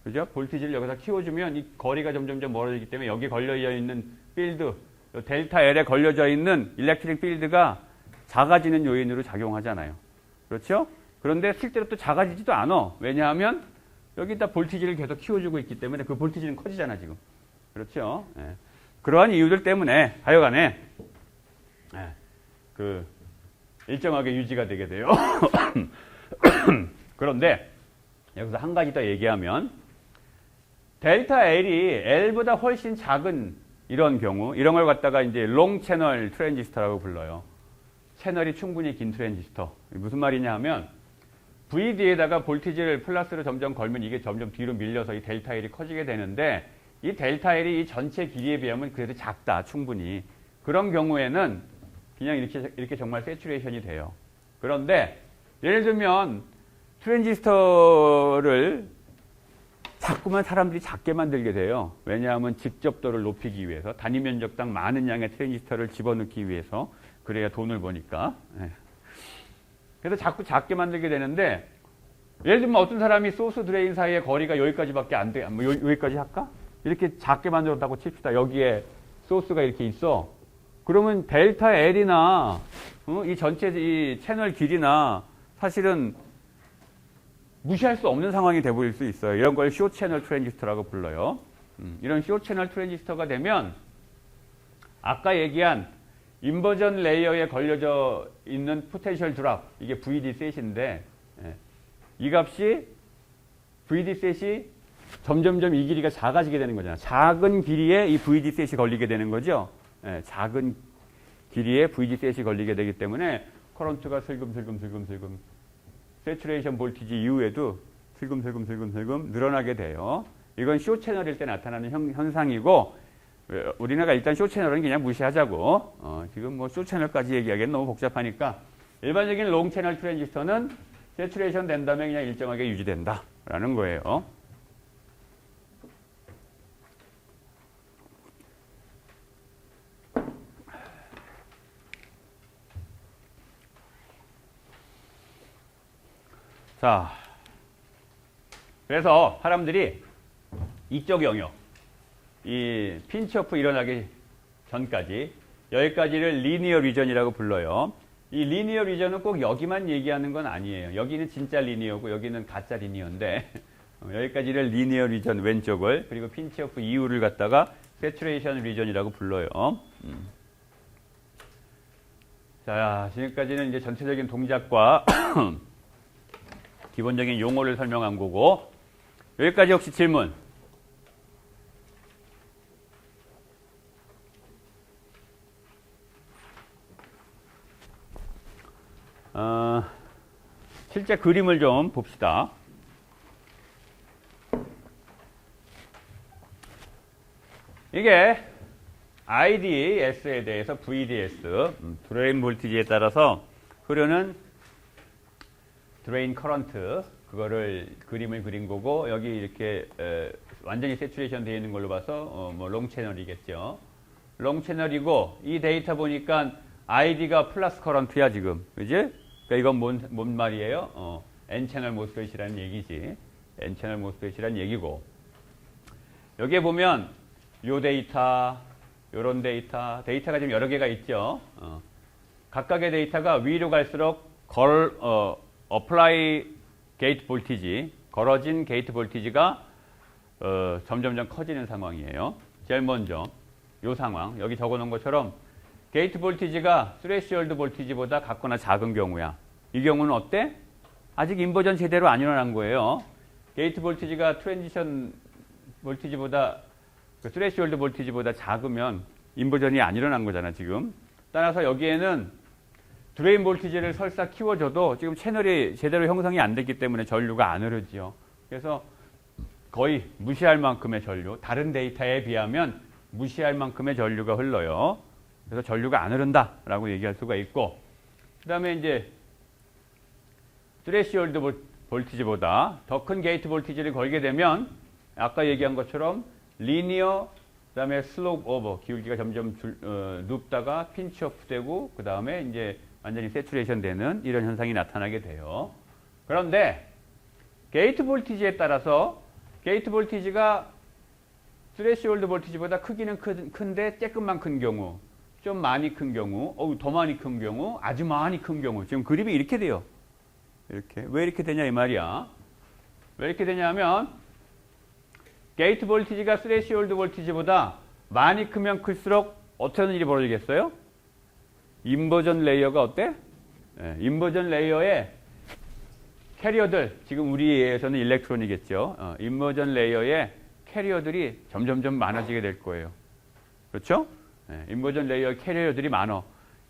그죠? 볼티지를 여기다 키워주면 이 거리가 점점점 멀어지기 때문에 여기 걸려져 있는 필드, 델타 L에 걸려져 있는 일렉트릭 필드가 작아지는 요인으로 작용하잖아요. 그렇죠? 그런데 실제로 또 작아지지도 않아. 왜냐하면 여기다 볼티지를 계속 키워주고 있기 때문에 그 볼티지는 커지잖아, 지금. 그렇죠? 예. 그러한 이유들 때문에 하여간에 일정하게 유지가 되게 돼요. 그런데 여기서 한 가지 더 얘기하면 델타 L이 L보다 훨씬 작은 이런 경우, 이런 걸 갖다가 이제 롱 채널 트랜지스터라고 불러요. 채널이 충분히 긴 트랜지스터. 무슨 말이냐 하면 VD에다가 볼티지를 플러스로 점점 걸면 이게 점점 뒤로 밀려서 이 델타 L이 커지게 되는데 이 델타 L이 이 전체 길이에 비하면 그래도 작다, 충분히. 그런 경우에는 그냥 이렇게 정말 세츄레이션이 돼요. 그런데 예를 들면 트랜지스터를 자꾸만 사람들이 작게 만들게 돼요. 왜냐하면 직접도를 높이기 위해서 단위 면적당 많은 양의 트랜지스터를 집어넣기 위해서 그래야 돈을 버니까. 그래서 자꾸 작게 만들게 되는데 예를 들면 어떤 사람이 소스 드레인 사이의 거리가 여기까지밖에 안 돼. 뭐 여기까지 할까? 이렇게 작게 만들었다고 칩시다. 여기에 소스가 이렇게 있어. 그러면 델타 L이나 이 전체 이 채널 길이나 사실은 무시할 수 없는 상황이 돼버릴 수 있어요. 이런 걸 쇼 채널 트랜지스터라고 불러요. 이런 쇼 채널 트랜지스터가 되면 아까 얘기한 인버전 레이어에 걸려져 있는 포텐셜 드랍, 이게 VD 셋인데 이 값이 VD 셋이 점점점 이 길이가 작아지게 되는 거잖아요. 작은 길이에 이 VD 셋이 걸리게 되는 거죠. 작은 길이에 VD 셋이 걸리게 되기 때문에 커런트가 슬금슬금 세츄레이션 볼티지 이후에도 슬금 늘어나게 돼요. 이건 쇼 채널일 때 나타나는 현상이고 우리나라가 일단 쇼 채널은 그냥 무시하자고. 지금 뭐 쇼 채널까지 얘기하기엔 너무 복잡하니까 일반적인 롱 채널 트랜지스터는 세츄레이션 된 다음에 그냥 일정하게 유지된다라는 거예요. 자, 그래서 사람들이 이쪽 영역, 이 핀치오프 일어나기 전까지 여기까지를 리니어 리전이라고 불러요. 이 리니어 리전은 꼭 여기만 얘기하는 건 아니에요. 여기는 진짜 리니어고 여기는 가짜 리니어인데 여기까지를 리니어 리전 왼쪽을 그리고 핀치오프 이후를 갖다가 세츄레이션 리전이라고 불러요. 자, 지금까지는 이제 전체적인 동작과 기본적인 용어를 설명한 거고 여기까지 혹시 질문? 실제 그림을 좀 봅시다. 이게 IDS에 대해서 VDS, 드레인 볼티지에 따라서 흐르는 드레인 커런트, 그거를 그림을 그린 거고, 여기 이렇게 완전히 세츄레이션 되어 있는 걸로 봐서 뭐 롱 채널이겠죠. 롱 채널이고 이 데이터 보니까 ID가 플러스 커런트야 지금, 그지? 그러니까 이건 뭔 말이에요? N 채널 모스펫이라는 얘기지. N 채널 모스펫이라는 얘기고, 여기에 보면 요 데이터, 요런 데이터가 지금 여러 개가 있죠. 각각의 데이터가 위로 갈수록 apply 게이트 볼티지, 걸어진 게이트 볼티지가 점점점 커지는 상황이에요. 제일 먼저 이 상황, 여기 적어놓은 것처럼 게이트 볼티지가 스레시홀드 볼티지보다 같거나 작은 경우야. 이 경우는 어때? 아직 인버전 제대로 안 일어난 거예요. 게이트 볼티지가 트랜지션 볼티지보다 스레시홀드 볼티지보다 작으면 인버전이 안 일어난 거잖아 지금. 따라서 여기에는 드레인 볼티지를 설사 키워줘도 지금 채널이 제대로 형성이 안 됐기 때문에 전류가 안 흐르지요. 그래서 거의 무시할 만큼의 전류, 다른 데이터에 비하면 무시할 만큼의 전류가 흘러요. 그래서 전류가 안 흐른다라고 얘기할 수가 있고, 그 다음에 이제 스레시홀드 볼티지보다 더 큰 게이트 볼티지를 걸게 되면 아까 얘기한 것처럼 리니어, 그 다음에 슬로프 오버, 기울기가 점점 눕다가 핀치 오프 되고 그 다음에 이제 완전히 세추레이션 되는 이런 현상이 나타나게 돼요. 그런데 게이트 볼티지에 따라서 게이트 볼티지가 스레시홀드 볼티지보다 크기는 큰데 조금만 큰 경우, 좀 많이 큰 경우, 더 많이 큰 경우, 아주 많이 큰 경우. 지금 그림이 이렇게 돼요. 이렇게. 왜 이렇게 되냐 이 말이야. 왜 이렇게 되냐면 게이트 볼티지가 스레시홀드 볼티지보다 많이 크면 클수록 어떤 일이 벌어지겠어요? 인버전 레이어가 어때? 인버전 레이어에 캐리어들, 지금 우리에서는 일렉트론이겠죠. 인버전 레이어에 캐리어들이 점점점 많아지게 될 거예요. 그렇죠? 인버전 레이어 캐리어들이 많아.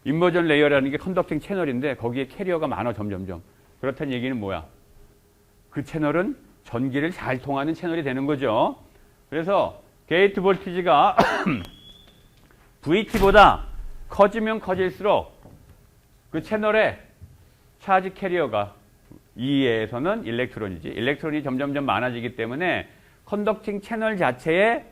인버전 레이어라는 게 컨덕팅 채널인데 거기에 캐리어가 많아 점점점. 그렇다는 얘기는 뭐야? 그 채널은 전기를 잘 통하는 채널이 되는 거죠. 그래서 게이트 볼티지가 VT보다 커지면 커질수록 그 채널에 차지 캐리어가 이에서는 일렉트론이지. 일렉트론이 점점점 많아지기 때문에 컨덕팅 채널 자체에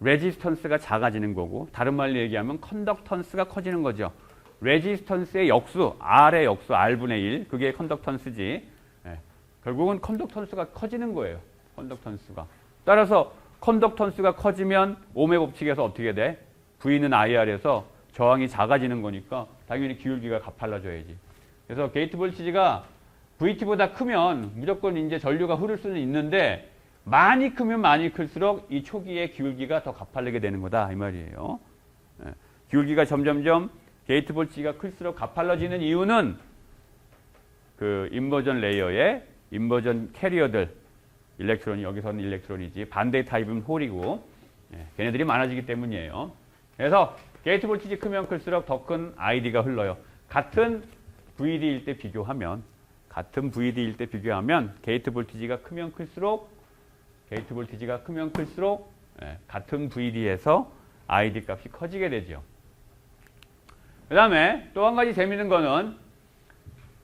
레지스턴스가 작아지는 거고, 다른 말로 얘기하면 컨덕턴스가 커지는 거죠. 레지스턴스의 역수, R의 역수, R분의 1, 그게 컨덕턴스지. 결국은 컨덕턴스가 커지는 거예요. 컨덕턴스가. 따라서 컨덕턴스가 커지면 ohm의 법칙에서 어떻게 돼? V는 IR에서 저항이 작아지는 거니까 당연히 기울기가 가팔라져야지. 그래서 게이트 볼티지가 VT보다 크면 무조건 이제 전류가 흐를 수는 있는데 많이 크면 많이 클수록 이 초기에 기울기가 더 가팔르게 되는 거다 이 말이에요. 기울기가 점점점 게이트 볼티지가 클수록 가팔라지는 이유는 그 인버전 레이어에 인버전 캐리어들, 일렉트론이, 여기서는 일렉트론이지, 반대 타입은 홀이고, 걔네들이 많아지기 때문이에요. 그래서 게이트 볼티지 크면 클수록 더 큰 ID가 흘러요. 같은 VD일 때 비교하면 게이트 볼티지가 크면 클수록 같은 VD에서 ID 값이 커지게 되죠. 그 다음에 또 한 가지 재밌는 거는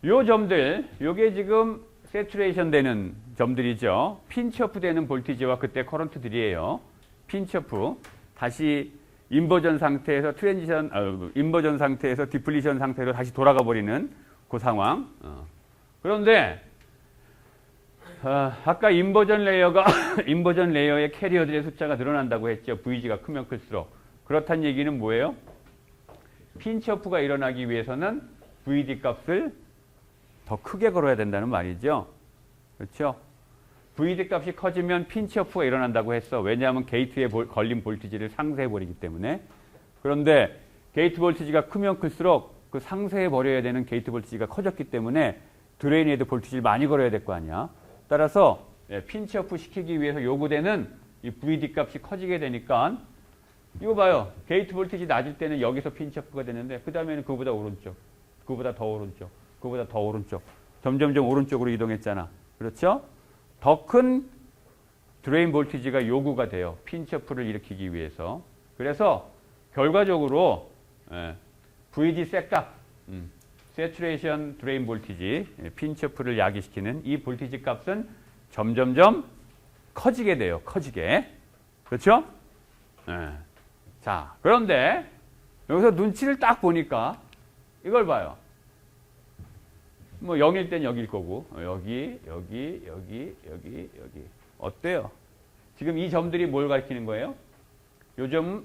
요 점들, 요게 지금 세추레이션 되는 점들이죠. 핀치오프 되는 볼티지와 그때 커런트들이에요. 핀치오프, 다시 인버전 상태에서 인버전 상태에서 디플리션 상태로 다시 돌아가 버리는 그 상황. 그런데 아까 인버전 레이어가 인버전 레이어의 캐리어들의 숫자가 늘어난다고 했죠. VG가 크면 클수록. 그렇다는 얘기는 뭐예요? 핀치오프가 일어나기 위해서는 VD 값을 더 크게 걸어야 된다는 말이죠. 그렇죠? VD 값이 커지면 핀치오프가 일어난다고 했어. 왜냐하면 게이트에 걸린 볼티지를 상쇄해버리기 때문에. 그런데 게이트 볼티지가 크면 클수록 그 상쇄해버려야 되는 게이트 볼티지가 커졌기 때문에 드레인에도 볼티지를 많이 걸어야 될 거 아니야. 따라서 핀치오프 시키기 위해서 요구되는 이 VD 값이 커지게 되니까 이거 봐요. 게이트 볼티지 낮을 때는 여기서 핀치오프가 되는데 그 다음에는 그보다 오른쪽, 그보다 더 오른쪽, 그보다 더 오른쪽, 점점점 오른쪽으로 이동했잖아. 그렇죠? 더 큰 드레인 볼티지가 요구가 돼요. 핀치오프를 일으키기 위해서. 그래서 결과적으로 VD 셋값, 세추레이션 드레인 볼티지, 핀치오프를 야기시키는 이 볼티지 값은 점점점 커지게 돼요. 커지게. 그렇죠? 자, 그런데 여기서 눈치를 딱 보니까 이걸 봐요. 뭐 0일 땐 여기일 거고, 여기. 어때요? 지금 이 점들이 뭘 가리키는 거예요? 요즘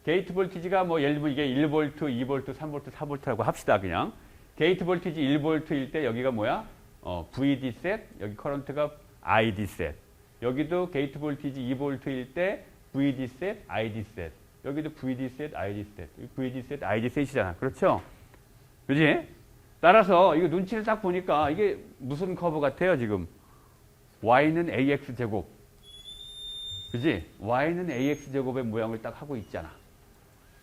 게이트 볼티지가 뭐 예를 들면 이게 1V, 2V, 3V, 4V라고 합시다. 그냥 게이트 볼티지 1V일 때 여기가 뭐야? VD 셋, 여기 커런트가 ID 셋. 여기도 게이트 볼티지 2V일 때 VD 셋, ID 셋. 여기도 VD 셋, ID 셋. VD 셋, ID 셋이잖아. 그렇죠? 그지? 따라서 이거 눈치를 딱 보니까 이게 무슨 커브 같아요, 지금? y는 ax 제곱. 그지? y는 ax 제곱의 모양을 딱 하고 있잖아.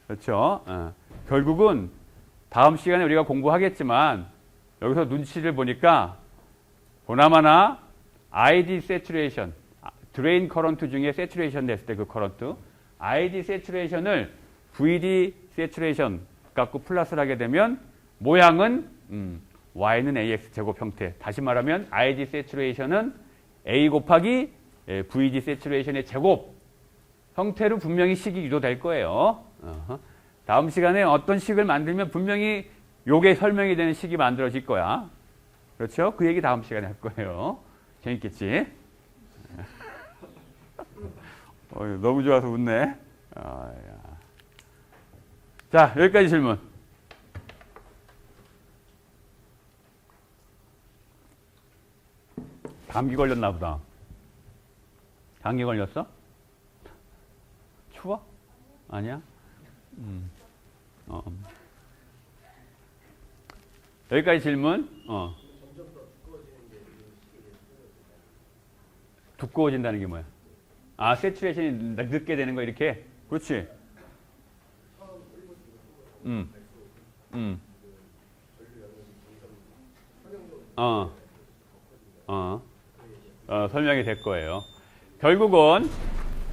그렇죠? 결국은 다음 시간에 우리가 공부하겠지만 여기서 눈치를 보니까 보나마나 ID 세츄레이션, 드레인 커런트 중에 세츄레이션 됐을 때 그 커런트, ID 세츄레이션을 VD 세츄레이션 갖고 플러스를 하게 되면 모양은 y는 ax 제곱 형태. 다시 말하면 ID 세츄레이션은 a 곱하기 VD 세츄레이션의 제곱 형태로 분명히 식이 유도될 거예요. 다음 시간에 어떤 식을 만들면 분명히 요게 설명이 되는 식이 만들어질 거야. 그렇죠? 그 얘기 다음 시간에 할 거예요. 재밌겠지? 너무 좋아서 웃네. 자, 여기까지 질문. 감기 걸렸나 보다. 감기 걸렸어? 추워? 아니야? 여기까지 질문. 두꺼워진다는 게 뭐야? 아, 세츄레이션이 늦게 되는 거 이렇게? 그렇지. 설명이 될 거예요. 결국은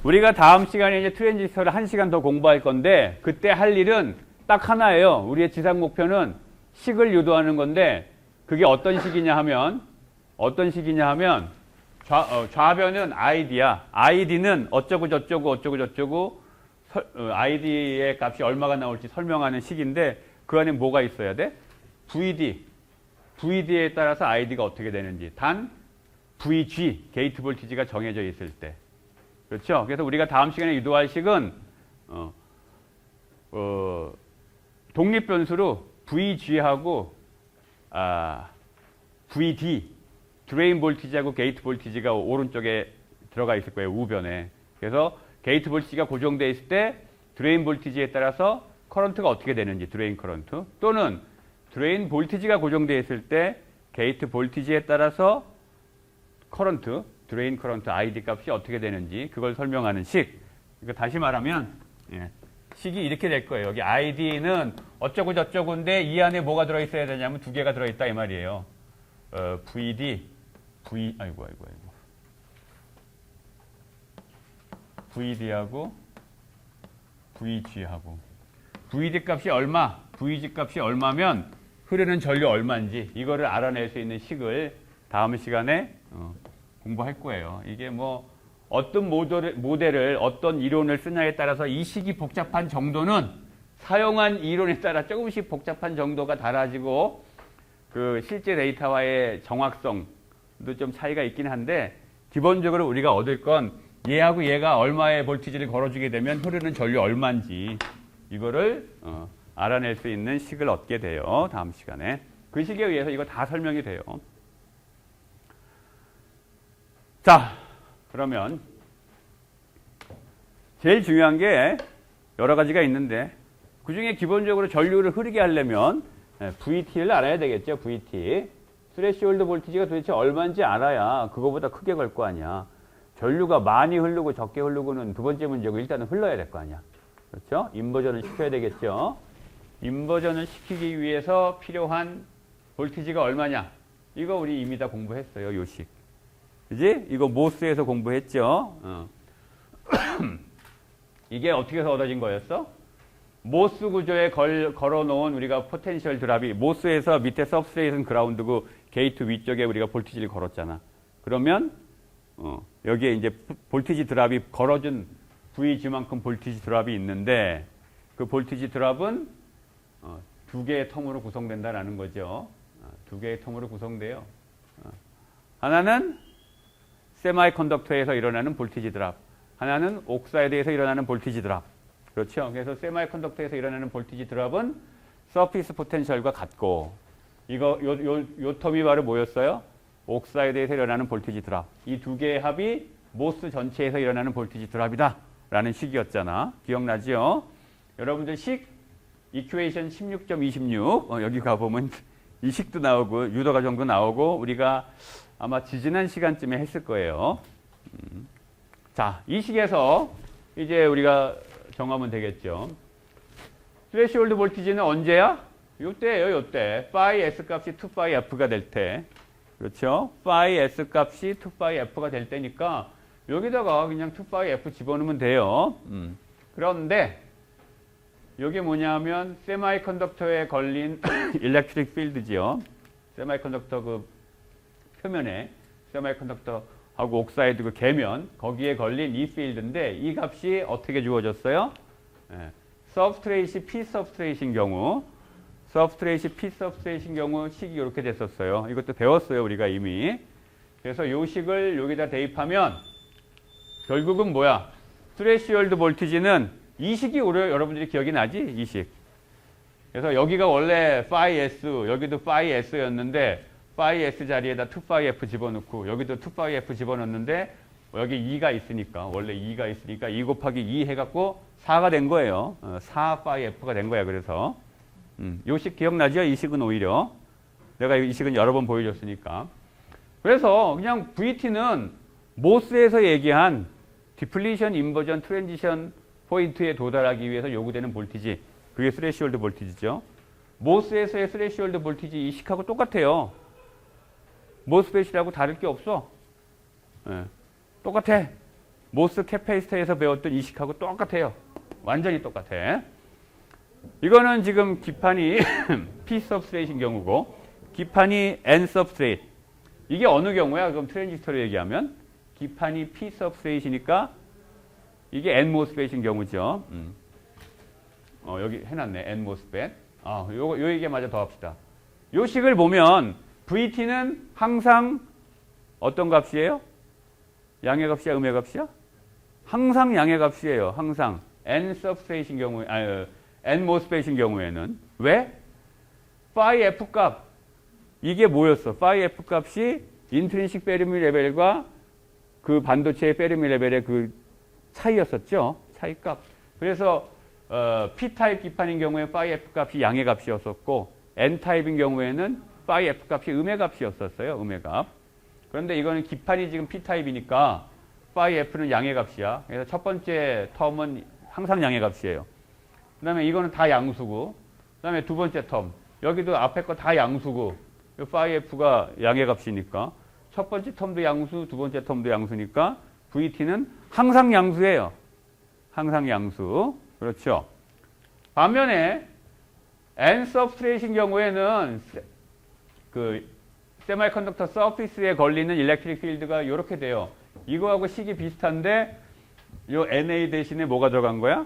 우리가 다음 시간에 이제 트랜지스터를 1시간 더 공부할 건데 그때 할 일은 딱 하나예요. 우리의 지상 목표는 식을 유도하는 건데 그게 어떤 식이냐 하면 좌변은 id야. id는 어쩌고 저쩌고 id의 값이 얼마가 나올지 설명하는 식인데 그 안에 뭐가 있어야 돼? VD에 따라서 id가 어떻게 되는지. 단 VG, 게이트 볼티지가 정해져 있을 때. 그렇죠? 그래서 우리가 다음 시간에 유도할 식은 독립 변수로 VG하고 VD, 드레인 볼티지하고 게이트 볼티지가 오른쪽에 들어가 있을 거예요. 우변에. 그래서 게이트 볼티지가 고정되어 있을 때 드레인 볼티지에 따라서 커런트가 어떻게 되는지, 드레인 커런트. 또는 드레인 볼티지가 고정되어 있을 때 게이트 볼티지에 따라서 커런트, 드레인 커런트 ID 값이 어떻게 되는지 그걸 설명하는 식. 그러니까 다시 말하면 식이 이렇게 될 거예요. 여기 ID는 어쩌고 저쩌고인데 이 안에 뭐가 들어있어야 되냐면 두 개가 들어있다 이 말이에요. VD, VD하고 VG하고 VD 값이 얼마, VG 값이 얼마면 흐르는 전류 얼마인지 이거를 알아낼 수 있는 식을 다음 시간에 공부할 거예요. 이게 뭐 어떤 모델을 어떤 이론을 쓰냐에 따라서 이 식이 복잡한 정도는 사용한 이론에 따라 조금씩 복잡한 정도가 달라지고 그 실제 데이터와의 정확성도 좀 차이가 있긴 한데 기본적으로 우리가 얻을 건 얘하고 얘가 얼마의 볼티지를 걸어주게 되면 흐르는 전류 얼마인지 이거를 알아낼 수 있는 식을 얻게 돼요. 다음 시간에. 그 식에 의해서 이거 다 설명이 돼요. 자, 그러면 제일 중요한 게 여러 가지가 있는데 그 중에 기본적으로 전류를 흐르게 하려면 VT를 알아야 되겠죠. VT. 스레시홀드 볼티지가 도대체 얼마인지 알아야 그거보다 크게 걸 거 아니야. 전류가 많이 흐르고 적게 흐르고는 두 번째 문제고 일단은 흘러야 될 거 아니야. 그렇죠? 인버전을 시켜야 되겠죠. 인버전을 시키기 위해서 필요한 볼티지가 얼마냐. 이거 우리 이미 다 공부했어요. 요식. 그지? 이거 모스에서 공부했죠. 이게 어떻게 해서 얻어진 거였어? 모스 구조에 걸어놓은 우리가 포텐셜 드랍이 모스에서 밑에 서브스트레이트는 그라운드고 게이트 위쪽에 우리가 볼티지를 걸었잖아. 그러면 여기에 이제 볼티지 드랍이 걸어준 VG만큼 볼티지 드랍이 있는데 그 볼티지 드랍은 두 개의 텀으로 구성된다라는 거죠. 두 개의 텀으로 구성돼요. 하나는 세마이컨덕터에서 일어나는 볼티지 드랍, 하나는 옥사이드에서 일어나는 볼티지 드랍. 그렇죠? 그래서 세마이컨덕터에서 일어나는 볼티지 드랍은 서피스 포텐셜과 같고 요 텀이 바로 뭐였어요? 옥사이드에서 일어나는 볼티지 드랍. 이 두 개의 합이 모스 전체에서 일어나는 볼티지 드랍이다. 라는 식이었잖아. 기억나죠? 여러분들 식 이퀘이션 16.26 여기 가보면 이 식도 나오고 유도 과정도 나오고 우리가 아마 지지난 시간쯤에 했을 거예요. 자, 이 식에서 이제 우리가 정하면 되겠죠. 스레시홀드 볼티지는 언제야? 요때예요, 요때. 파이 S 값이 2 파이 F가 될 때. 그렇죠? 파이 S 값이 2 파이 F가 될 때니까 여기다가 그냥 2 파이 F 집어넣으면 돼요. 그런데 이게 뭐냐면 세마이컨덕터에 걸린 일렉트릭 필드지요. 세마이컨덕터 그 표면에 세마이컨덕터하고 옥사이드 그 계면 거기에 걸린 이 필드인데 이 값이 어떻게 주어졌어요? 서브스트레이시 P 서브스트레이신 경우 서브스트레이시 P 서브스트레이신 경우 식이 이렇게 됐었어요. 이것도 배웠어요 우리가 이미. 그래서 이 식을 여기다 대입하면 결국은 뭐야? 스레시홀드 볼티지는 이 식이 여러분들이 기억이 나지? 이 식. 그래서 여기가 원래 파이 S, 여기도 파이 S였는데 파이 S 자리에다 2 파이 F 집어넣고 여기도 2 파이 F 집어넣는데 여기 2가 있으니까 원래 2가 있으니까 2 곱하기 2 해갖고 4가 된 거예요. 4 파이 F가 된 거야. 그래서 이 식 기억나죠? 이 식은 오히려 내가 이 식은 여러 번 보여줬으니까. 그래서 그냥 VT는 모스에서 얘기한 디플리션, 인버전, 트랜지션 포인트에 도달하기 위해서 요구되는 볼티지. 그게 스레시홀드 볼티지죠. 모스에서의 스레시홀드 볼티지 이 식하고 똑같아요. 모스펫이라고 다를 게 없어. 똑같아. 모스 캐파시터에서 배웠던 이 식하고 똑같아요. 완전히 똑같아. 이거는 지금 기판이 P 서브스트레이트인 경우고 기판이 N 서브스트레이트. 이게 어느 경우야? 그럼 트랜지스터로 얘기하면 기판이 P 서브스트레이트니까 이게 N 모스펫인 경우죠. 여기 해놨네. N 모스펫. 요 얘기 마저 더 합시다. 요 식을 보면 VT는 항상 어떤 값이에요? 양의 값이야? 음의 값이야? 항상 양의 값이에요. 항상. N 서브스트레이트인 경우에, N 모스펫인 경우에는. 왜? 파이 F 값. 이게 뭐였어? 파이 F 값이 인트린식 페르미 레벨과 그 반도체의 페르미 레벨의 그 차이였었죠. 차이값. 그래서 P타입 기판인 경우에 파이 F 값이 양의 값이었었고 N타입인 경우에는 파이 F 값이 음의 값이었었어요. 음의 값. 그런데 이거는 기판이 지금 P타입이니까 파이 F는 양의 값이야. 그래서 첫 번째 텀은 항상 양의 값이에요. 그 다음에 이거는 다 양수고 그 다음에 두 번째 텀. 여기도 앞에 거 다 양수고 파이 F가 양의 값이니까 첫 번째 텀도 양수, 두 번째 텀도 양수니까 VT는 항상 양수예요. 항상 양수. 그렇죠. 반면에 N 서브스트레이트인 경우에는 그 세마이컨덕터 서피스에 걸리는 일렉트릭 필드가 이렇게 돼요. 이거하고 식이 비슷한데 요 NA 대신에 뭐가 들어간 거야?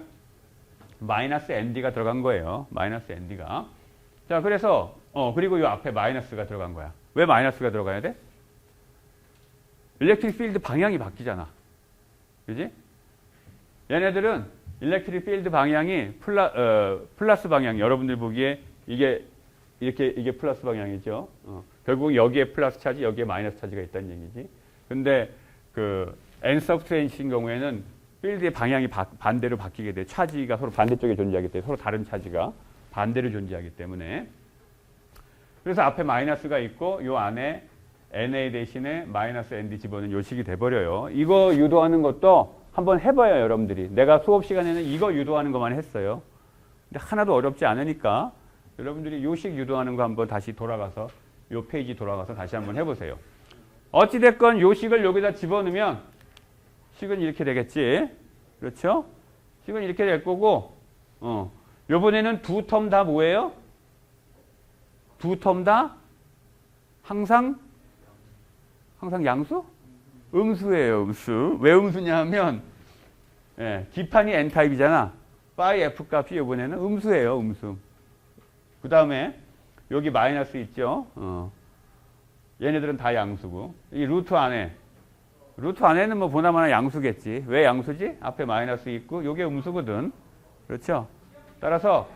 마이너스 ND가 들어간 거예요. 마이너스 ND가. 자, 그래서 그리고 요 앞에 마이너스가 들어간 거야. 왜 마이너스가 들어가야 돼? 일렉트릭 필드 방향이 바뀌잖아. 그지? 얘네들은 일렉트릭 필드 방향이 플러스 방향. 여러분들 보기에 이게 플러스 방향이죠. 결국 여기에 플러스 차지, 여기에 마이너스 차지가 있다는 얘기지. 근데 그 N 서브스트레이트인 경우에는 필드의 방향이 반대로 바뀌게 돼. 차지가 서로 반대쪽에 존재하기 때문에 서로 다른 차지가 반대로 존재하기 때문에. 그래서 앞에 마이너스가 있고 요 안에 NA 대신에 마이너스 ND 집어넣는 요 식이 돼버려요. 이거 유도하는 것도 한번 해봐요, 여러분들이. 내가 수업 시간에는 이거 유도하는 것만 했어요. 근데 하나도 어렵지 않으니까 여러분들이 요 식 유도하는 거 한번 다시 돌아가서 요 페이지 돌아가서 다시 한번 해보세요. 어찌됐건 요 식을 여기다 집어넣으면 식은 이렇게 되겠지. 그렇죠? 식은 이렇게 될 거고 요번에는 두 텀 다 뭐예요? 두 텀 다 항상 양수? 음수예요, 음수. 왜 음수냐 하면 기판이 N타입이잖아. 파이 F 값이 이번에는 음수예요, 음수. 그 다음에 여기 마이너스 있죠. 얘네들은 다 양수고 이 루트 안에는 뭐 보나마나 양수겠지. 왜 양수지? 앞에 마이너스 있고 요게 음수거든. 그렇죠? 따라서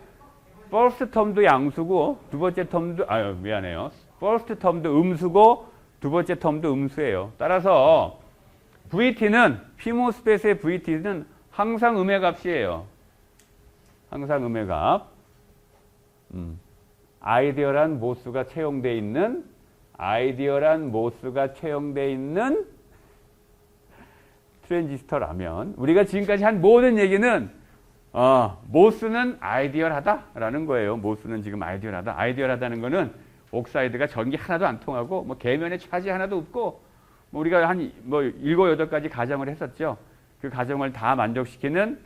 퍼스트 텀도 양수고 두 번째 텀도 미안해요. 퍼스트 텀도 음수고 두 번째 텀도 음수예요. 따라서 VT는 피모 스페이스의 VT는 항상 음의 값이에요. 항상 음의 값. 아이디얼한 모수가 채용되어 있는 트랜지스터라면 우리가 지금까지 한 모든 얘기는 모수는 아이디얼하다라는 거예요. 모수는 지금 아이디얼하다. 아이디얼하다는 거는 옥사이드가 전기 하나도 안 통하고 뭐 계면에 차지 하나도 없고 뭐 우리가 한 7, 8가지 가정을 했었죠. 그 가정을 다 만족시키는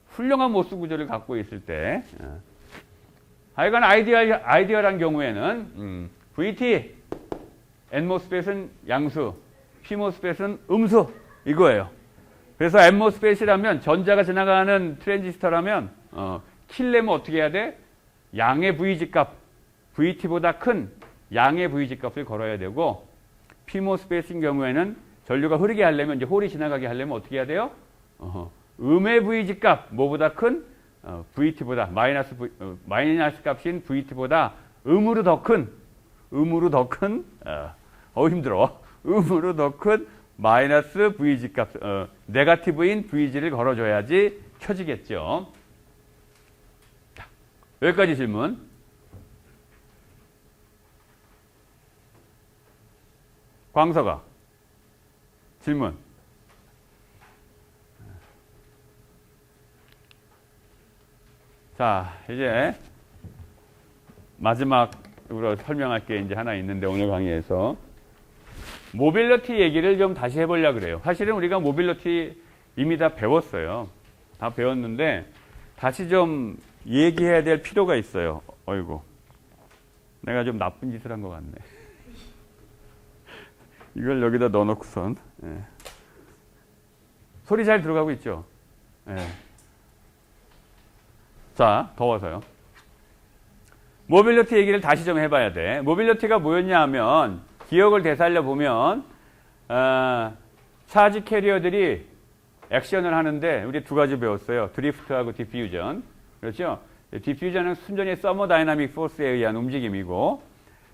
훌륭한 모수 구조를 갖고 있을 때 하여간 아이디얼한 경우에는 VT nMOSFET은 양수, pMOSFET은 음수 이거예요. 그래서 nMOSFET이라면 전자가 지나가는 트랜지스터라면 킬려면 어떻게 해야 돼? 양의 VG 값, VT보다 큰 양의 VG 값을 걸어야 되고 pMOSFET인 경우에는 전류가 흐르게 하려면 이제 홀이 지나가게 하려면 어떻게 해야 돼요? 음의 VG 값, 뭐보다 큰 VT보다 마이너스 값인 VT보다 음으로 더 큰 힘들어. 음으로 더 큰 마이너스 VG 값, 네거티브인 VG를 걸어줘야지 켜지겠죠. 자, 여기까지 질문. 광서가 질문. 자, 이제 마지막으로 설명할 게 이제 하나 있는데 오늘 강의에서 모빌리티 얘기를 좀 다시 해보려고 그래요. 사실은 우리가 모빌리티 이미 다 배웠어요. 다 배웠는데 다시 좀 얘기해야 될 필요가 있어요. 어이구, 내가 좀 나쁜 짓을 한 것 같네. 이걸 여기다 넣어놓고선 소리 잘 들어가고 있죠? 자, 더워서요. 모빌리티 얘기를 다시 좀 해봐야 돼. 모빌리티가 뭐였냐 하면 기억을 되살려 보면 차지 캐리어들이 액션을 하는데 우리 두 가지 배웠어요. 드리프트하고 디퓨전. 그렇죠? 디퓨전은 순전히 서머다이나믹 포스에 의한 움직임이고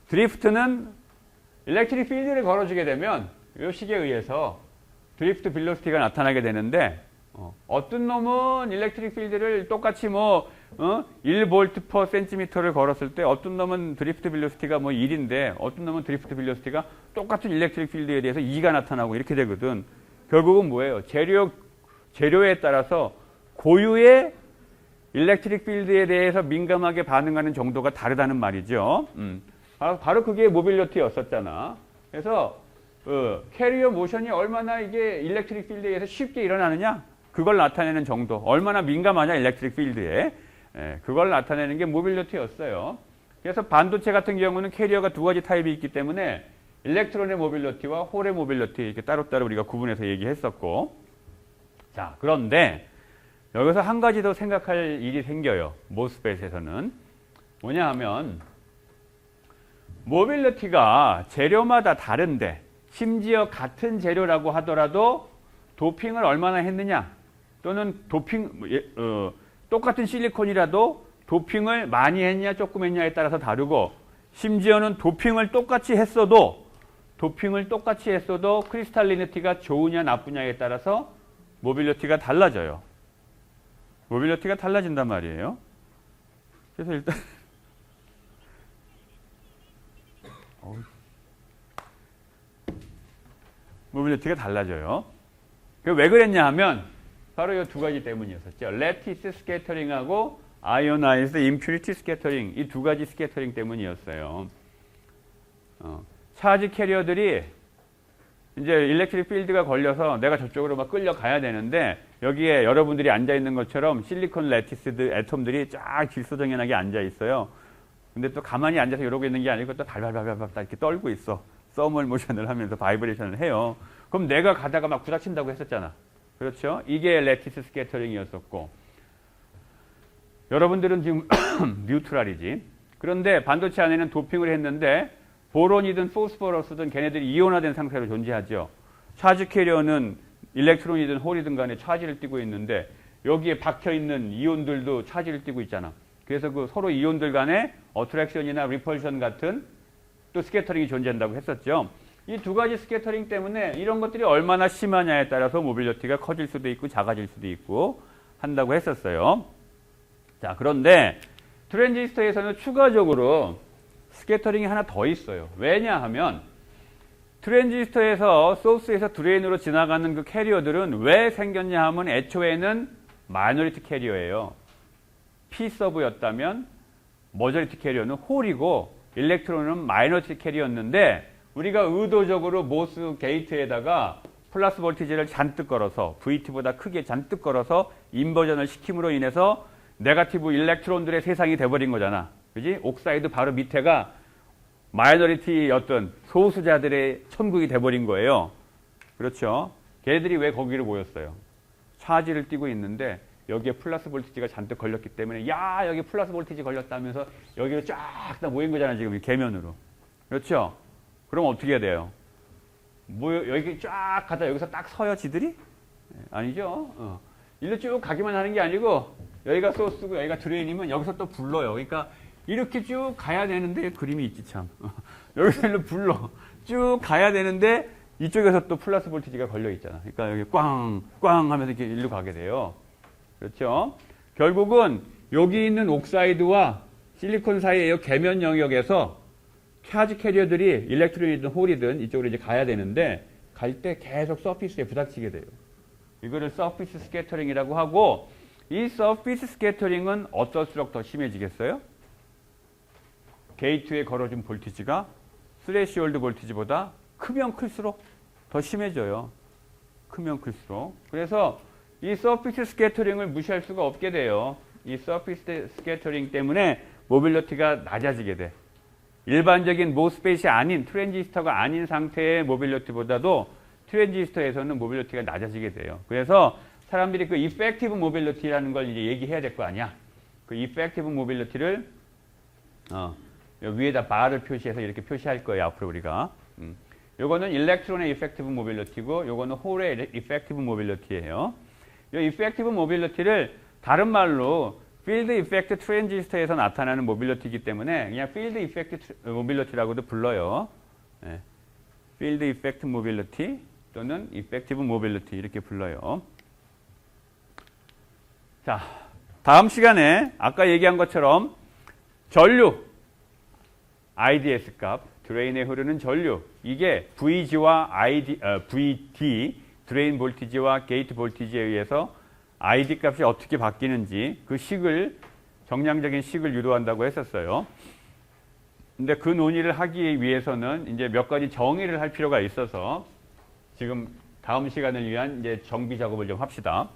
드리프트는 일렉트릭 필드를 걸어주게 되면 이 식에 의해서 드리프트 빌로시티가 나타나게 되는데 어떤 놈은 일렉트릭 필드를 똑같이 1V per cm를 걸었을 때 어떤 놈은 드리프트 빌로시티가 1인데 어떤 놈은 드리프트 빌로시티가 똑같은 일렉트릭 필드에 대해서 2가 나타나고 이렇게 되거든. 결국은 뭐예요? 재료에 따라서 고유의 일렉트릭 필드에 대해서 민감하게 반응하는 정도가 다르다는 말이죠. 바로 그게 모빌리티였었잖아. 그래서 캐리어 모션이 얼마나 이게 일렉트릭 필드에 의해서 쉽게 일어나느냐? 그걸 나타내는 정도. 얼마나 민감하냐 일렉트릭 필드에. 그걸 나타내는 게 모빌리티였어요. 그래서 반도체 같은 경우는 캐리어가 두 가지 타입이 있기 때문에 일렉트론의 모빌리티와 홀의 모빌리티 이렇게 따로따로 우리가 구분해서 얘기했었고. 자, 그런데 여기서 한 가지 더 생각할 일이 생겨요. 모스펫에서는. 뭐냐 하면 모빌리티가 재료마다 다른데 심지어 같은 재료라고 하더라도 도핑을 얼마나 했느냐 또는 똑같은 실리콘이라도 도핑을 많이 했냐 조금 했냐에 따라서 다르고 심지어는 도핑을 똑같이 했어도 크리스탈리니티가 좋으냐 나쁘냐에 따라서 모빌리티가 달라져요. 모빌리티가 달라진단 말이에요. 그래서 일단 모빌리티가 달라져요. 왜 그랬냐 하면 바로 이 두 가지 때문이었었죠. 레티스 스캐터링하고 아이오나이즈드 임퓨리티 스캐터링 이 두 가지 스캐터링 때문이었어요. 차지 캐리어들이 이제 일렉트릭 필드가 걸려서 내가 저쪽으로 막 끌려가야 되는데 여기에 여러분들이 앉아 있는 것처럼 실리콘 레티스드 애톰들이 쫙 질소정연하게 앉아 있어요. 근데 또 가만히 앉아서 이러고 있는 게 아니고 또 발발발발 이렇게 떨고 있어. 서멀 모션을 하면서 바이브레이션을 해요. 그럼 내가 가다가 막 부닥친다고 했었잖아. 그렇죠? 이게 레티스 스캐터링이었었고 여러분들은 지금 뉴트럴이지. 그런데 반도체 안에는 도핑을 했는데 보론이든 포스포러스든 걔네들이 이온화된 상태로 존재하죠. 차지 캐리어는 일렉트론이든 홀이든 간에 차지를 띠고 있는데 여기에 박혀있는 이온들도 차지를 띠고 있잖아. 그래서 그 서로 이온들 간의 어트랙션이나 리펄션 같은 또 스캐터링이 존재한다고 했었죠. 이 두 가지 스캐터링 때문에 이런 것들이 얼마나 심하냐에 따라서 모빌리티가 커질 수도 있고 작아질 수도 있고 한다고 했었어요. 자, 그런데 트랜지스터에서는 추가적으로 스캐터링이 하나 더 있어요. 왜냐하면 트랜지스터에서 소스에서 드레인으로 지나가는 그 캐리어들은 왜 생겼냐 하면 애초에는 마이너리티 캐리어예요. P 서브였다면 머저리티 캐리어는 홀이고 일렉트론은 마이너리티 캐리어였는데 우리가 의도적으로 모스 게이트에다가 플러스 볼티지를 잔뜩 걸어서 VT보다 크게 잔뜩 걸어서 인버전을 시킴으로 인해서 네거티브 일렉트론들의 세상이 돼버린 거잖아. 그지? 옥사이드 바로 밑에가 마이너리티 어떤 소수자들의 천국이 돼버린 거예요. 그렇죠? 걔들이 왜 거기로 모였어요? 차지를 띠고 있는데 여기에 플러스 볼티지가 잔뜩 걸렸기 때문에 야 여기 플러스 볼티지 걸렸다면서 여기로 쫙 다 모인 거잖아 지금 이 계면으로. 그렇죠? 그럼 어떻게 해야 돼요? 여기 쫙 가다 여기서 딱 서요 지들이? 아니죠. 일로 쭉 가기만 하는 게 아니고 여기가 소스고 여기가 드레인이면 여기서 또 불러요. 그러니까 이렇게 쭉 가야 되는데 그림이 있지 참. 여기서 일로 불러. 쭉 가야 되는데 이쪽에서 또 플러스 볼티지가 걸려 있잖아. 그러니까 여기 꽝 하면서 이렇게 일로 가게 돼요. 그렇죠? 결국은 여기 있는 옥사이드와 실리콘 사이의 이 계면 영역에서 차지 캐리어들이 일렉트론이든 홀이든 이쪽으로 이제 가야 되는데 갈 때 계속 서피스에 부닥치게 돼요. 이거를 서피스 스캐터링이라고 하고 이 서피스 스캐터링은 어떨수록 더 심해지겠어요? 게이트에 걸어준 볼티지가 스레시홀드 볼티지보다 크면 클수록 더 심해져요. 크면 클수록. 그래서 이 서피스 스캐터링을 무시할 수가 없게 돼요. 이 서피스 스캐터링 때문에 모빌리티가 낮아지게 돼. 일반적인 모스펫이 아닌 트랜지스터가 아닌 상태의 모빌리티보다도 트랜지스터에서는 모빌리티가 낮아지게 돼요. 그래서 사람들이 그 이펙티브 모빌리티라는 걸 이제 얘기해야 될 거 아니야. 그 이펙티브 모빌리티를 위에다 바를 표시해서 이렇게 표시할 거예요. 앞으로 우리가. 요거는 일렉트론의 이펙티브 모빌리티고 요거는 홀의 이펙티브 모빌리티예요. 이 이펙티브 모빌리티를 다른 말로 필드 이펙트 트랜지스터에서 나타나는 모빌리티이기 때문에 그냥 필드 이펙트 모빌리티라고도 불러요. 네. 필드 이펙트 모빌리티 또는 이펙티브 모빌리티 이렇게 불러요. 자, 다음 시간에 아까 얘기한 것처럼 전류 IDS 값, 드레인에 흐르는 전류 이게 VG와 VD 드레인 볼티지와 게이트 볼티지에 의해서 ID 값이 어떻게 바뀌는지 그 식을 정량적인 식을 유도한다고 했었어요. 근데 그 논의를 하기 위해서는 이제 몇 가지 정의를 할 필요가 있어서 지금 다음 시간을 위한 이제 정비 작업을 좀 합시다.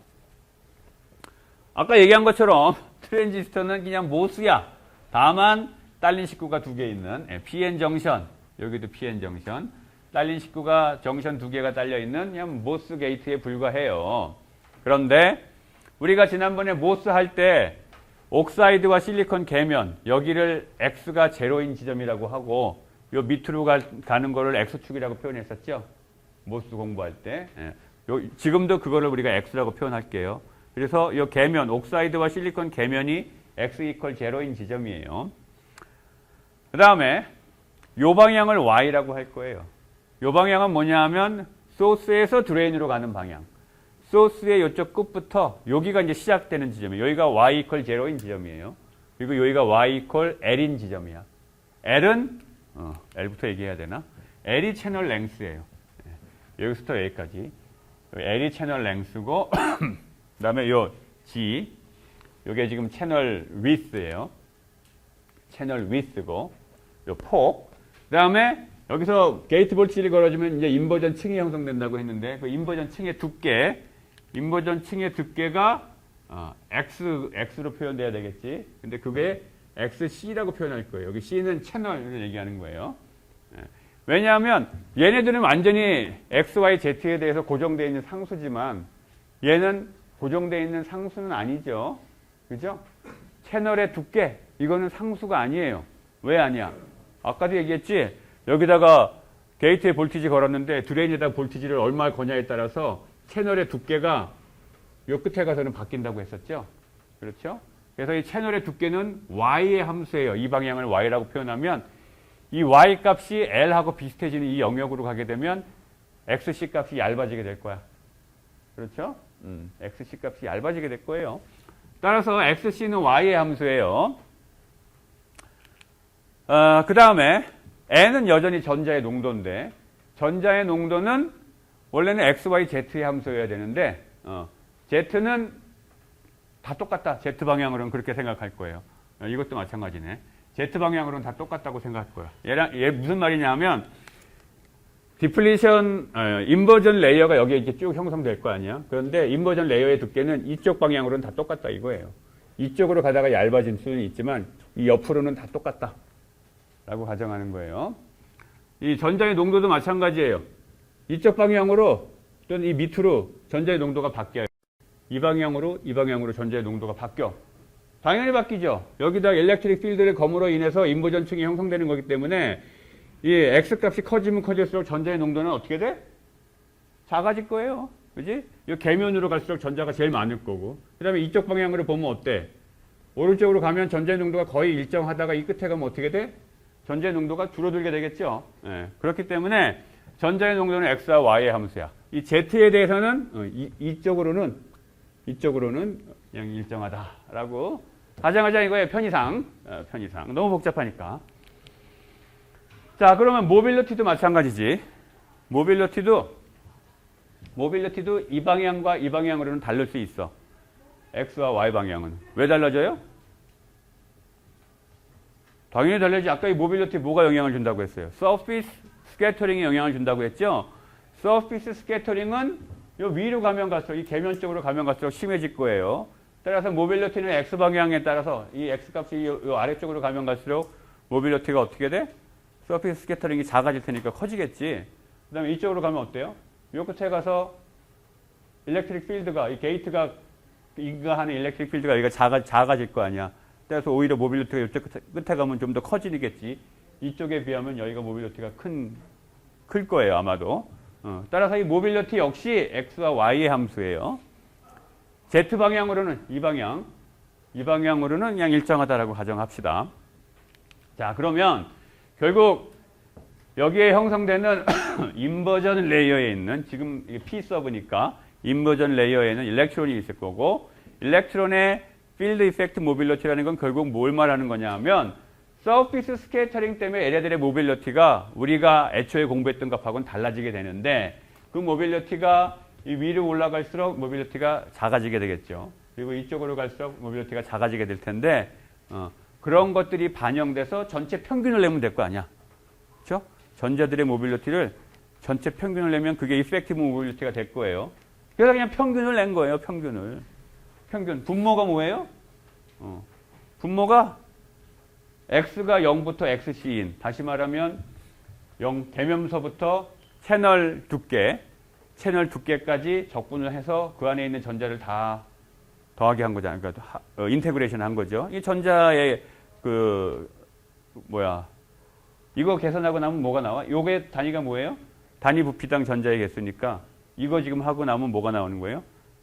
아까 얘기한 것처럼 트랜지스터는 그냥 모스야. 다만 딸린 식구가 두 개 있는 PN 정션, 여기도 PN 정션, 딸린 식구가 정션 두 개가 딸려 있는 그냥 모스 게이트에 불과해요. 그런데 우리가 지난번에 모스 할 때 옥사이드와 실리콘 계면 여기를 X가 제로인 지점이라고 하고 요 밑으로 가는 거를 X축이라고 표현했었죠. 모스 공부할 때. 지금도 그거를 우리가 X라고 표현할게요. 그래서 이 계면, 옥사이드와 실리콘 계면이 X 이퀄 제로인 지점이에요. 그 다음에 요 방향을 Y라고 할 거예요. 요 방향은 뭐냐 하면 소스에서 드레인으로 가는 방향. 소스의 이쪽 끝부터 여기가 이제 시작되는 지점이에요. 여기가 Y 이퀄 제로인 지점이에요. 그리고 여기가 Y 이퀄 L인 지점이야. L은 L부터 얘기해야 되나? L이 채널 랭스예요. 여기서부터 여기까지. L이 채널 랭스고 그다음에 요 G 요게 지금 채널 위스예요. 채널 위스고 요 폭. 그다음에 여기서 게이트 볼티지를 걸어주면 이제 인버전 층이 형성된다고 했는데 그 인버전 층의 두께 인버전 층의 두께가 X로 표현돼야 되겠지. 근데 그게 XC라고 표현할 거예요. 여기 C는 채널을 얘기하는 거예요. 왜냐하면 얘네들은 완전히 X, Y, Z에 대해서 고정되어 있는 상수지만 얘는 고정되어 있는 상수는 아니죠. 그죠? 채널의 두께 이거는 상수가 아니에요. 왜 아니야? 아까도 얘기했지. 여기다가 게이트에 볼티지 걸었는데 드레인에다 볼티지를 얼마 거냐에 따라서 채널의 두께가 요 끝에 가서는 바뀐다고 했었죠. 그렇죠? 그래서 이 채널의 두께는 y의 함수예요. 이 방향을 y라고 표현하면 이 y 값이 l하고 비슷해지는 이 영역으로 가게 되면 xc 값이 얇아지게 될 거야. 그렇죠? xc 값이 얇아지게 될 거예요. 따라서 xc는 y의 함수예요. 그 다음에 n은 여전히 전자의 농도인데 전자의 농도는 원래는 x, y, z의 함수여야 되는데 z는 다 똑같다. z 방향으로는 그렇게 생각할 거예요. 이것도 마찬가지네. z 방향으로는 다 똑같다고 생각할 거야. 얘 무슨 말이냐면 디플리션, 인버전 레이어가 여기에 이렇게 쭉 형성될 거 아니야. 그런데 인버전 레이어의 두께는 이쪽 방향으로는 다 똑같다 이거예요. 이쪽으로 가다가 얇아진 수는 있지만 이 옆으로는 다 똑같다 라고 가정하는 거예요. 이 전자의 농도도 마찬가지예요. 이쪽 방향으로 또는 이 밑으로 전자의 농도가 바뀌어요. 이 방향으로 전자의 농도가 바뀌어. 당연히 바뀌죠. 여기다 일렉트릭 필드의 검으로 인해서 인버전층이 형성되는 거기 때문에 이 X값이 커지면 커질수록 전자의 농도는 어떻게 돼? 작아질 거예요. 그지? 이 계면으로 갈수록 전자가 제일 많을 거고. 그 다음에 이쪽 방향으로 보면 어때? 오른쪽으로 가면 전자의 농도가 거의 일정하다가 이 끝에 가면 어떻게 돼? 전자의 농도가 줄어들게 되겠죠. 예. 그렇기 때문에 전자의 농도는 X와 Y의 함수야. 이 Z에 대해서는 이쪽으로는 그냥 일정하다라고 가정하자 이거예요. 편의상. 너무 복잡하니까. 자, 그러면 모빌리티도 마찬가지지. 모빌리티도 이 방향과 이 방향으로는 다를 수 있어. X와 Y 방향은. 왜 달라져요? 당연히 달라지지. 아까 이 모빌리티 뭐가 영향을 준다고 했어요? 서피스 스캐터링이 영향을 준다고 했죠? 서피스 스캐터링은 요 위로 가면 갈수록, 이 계면 쪽으로 가면 갈수록 심해질 거예요. 따라서 모빌리티는 X 방향에 따라서 이 X 값이 요 아래쪽으로 가면 갈수록 모빌리티가 어떻게 돼? 서피스 스캐터링이 작아질 테니까 커지겠지. 그 다음에 이쪽으로 가면 어때요? 요 끝에 가서 일렉트릭 필드가, 이 게이트가 인가하는 일렉트릭 필드가 여기가 작아질 거 아니야. 따라서 오히려 모빌리티가 이쪽 끝에 가면 좀 더 커지겠지. 이쪽에 비하면 여기가 모빌리티가 클 거예요, 아마도. 따라서 이 모빌리티 역시 X와 Y의 함수예요. Z 방향으로는 이 방향으로는 그냥 일정하다라고 가정합시다. 자, 그러면 결국 여기에 형성되는 인버전 레이어에 있는, 지금 P 서브니까 인버전 레이어에는 일렉트론이 있을 거고, 일렉트론의 필드 이펙트 모빌리티라는 건 결국 뭘 말하는 거냐 하면 서피스 스캐터링 때문에 얘네들의 모빌리티가 우리가 애초에 공부했던 값하고는 달라지게 되는데, 그 모빌리티가 이 위로 올라갈수록 모빌리티가 작아지게 되겠죠. 그리고 이쪽으로 갈수록 모빌리티가 작아지게 될 텐데, 그런 것들이 반영돼서 전체 평균을 내면 될 거 아니야. 그렇죠? 전자들의 모빌리티를 전체 평균을 내면 그게 이펙티브 모빌리티가 될 거예요. 그래서 그냥 평균을 낸 거예요. 평균. 분모가 뭐예요? 분모가 X가 0부터 XC인, 다시 말하면 대면서부터 채널 두께까지 적분을 해서 그 안에 있는 전자를 다 더하게 한 거잖아요. 그러니까 인테그레이션 한 거죠. 이 전자의 이거 계산하고 나면 뭐가 나와? 요게 단위가 뭐예요? 단위 부피당 전자의 개수니까 이거 지금 하고 나면 뭐가 나오는 거예요?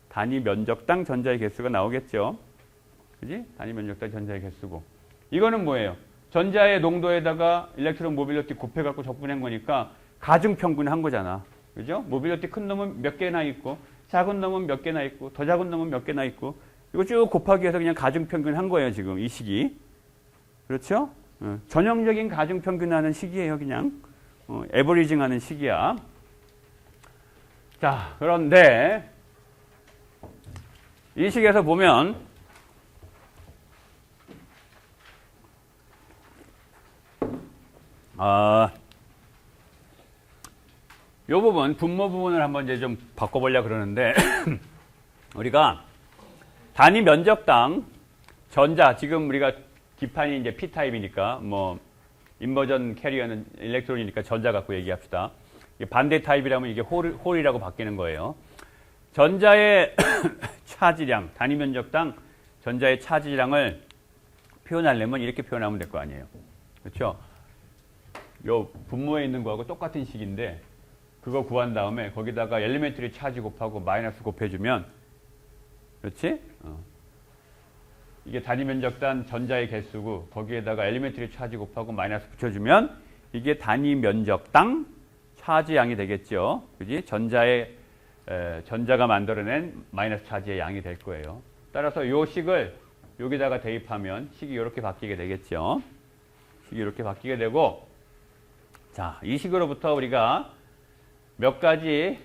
단위 면적당 전자의 개수가 나오겠죠. 그지? 단위 면적당 전자의 개수고. 이거는 뭐예요? 전자의 농도에다가 일렉트론 모빌리티 곱해갖고 적분한 거니까 가중평균 한 거잖아. 그죠? 모빌리티 큰 놈은 몇 개나 있고, 작은 놈은 몇 개나 있고, 더 작은 놈은 몇 개나 있고, 이거 쭉 곱하기 해서 그냥 가중평균 한 거예요, 지금 이 식이. 그렇죠? 전형적인 가중평균 하는 식이에요, 그냥. 에버리징 하는 식이야. 자, 그런데 이 식에서 보면 이 부분, 분모 부분을 한번 이제 좀 바꿔보려고 그러는데, 우리가 단위 면적당 전자, 지금 우리가 기판이 이제 P타입이니까, 인버전 캐리어는 일렉트론이니까 전자 갖고 얘기합시다. 반대 타입이라면 이게 홀이라고 바뀌는 거예요. 전자의 차지량, 단위 면적당 전자의 차지량을 표현하려면 이렇게 표현하면 될 거 아니에요. 그렇죠? 요 분모에 있는 거하고 똑같은 식인데, 그거 구한 다음에 거기다가 엘리멘트리 차지 곱하고 마이너스 곱해주면, 그렇지? 이게 단위 면적당 전자의 개수고 거기에다가 엘리멘트리 차지 곱하고 마이너스 붙여주면 이게 단위 면적당 차지 양이 되겠죠. 그지? 전자가 만들어낸 마이너스 차지의 양이 될 거예요. 따라서 요 식을 여기다가 대입하면 식이 이렇게 바뀌게 되겠죠. 식이 이렇게 바뀌게 되고, 자, 이 식으로부터 우리가 몇 가지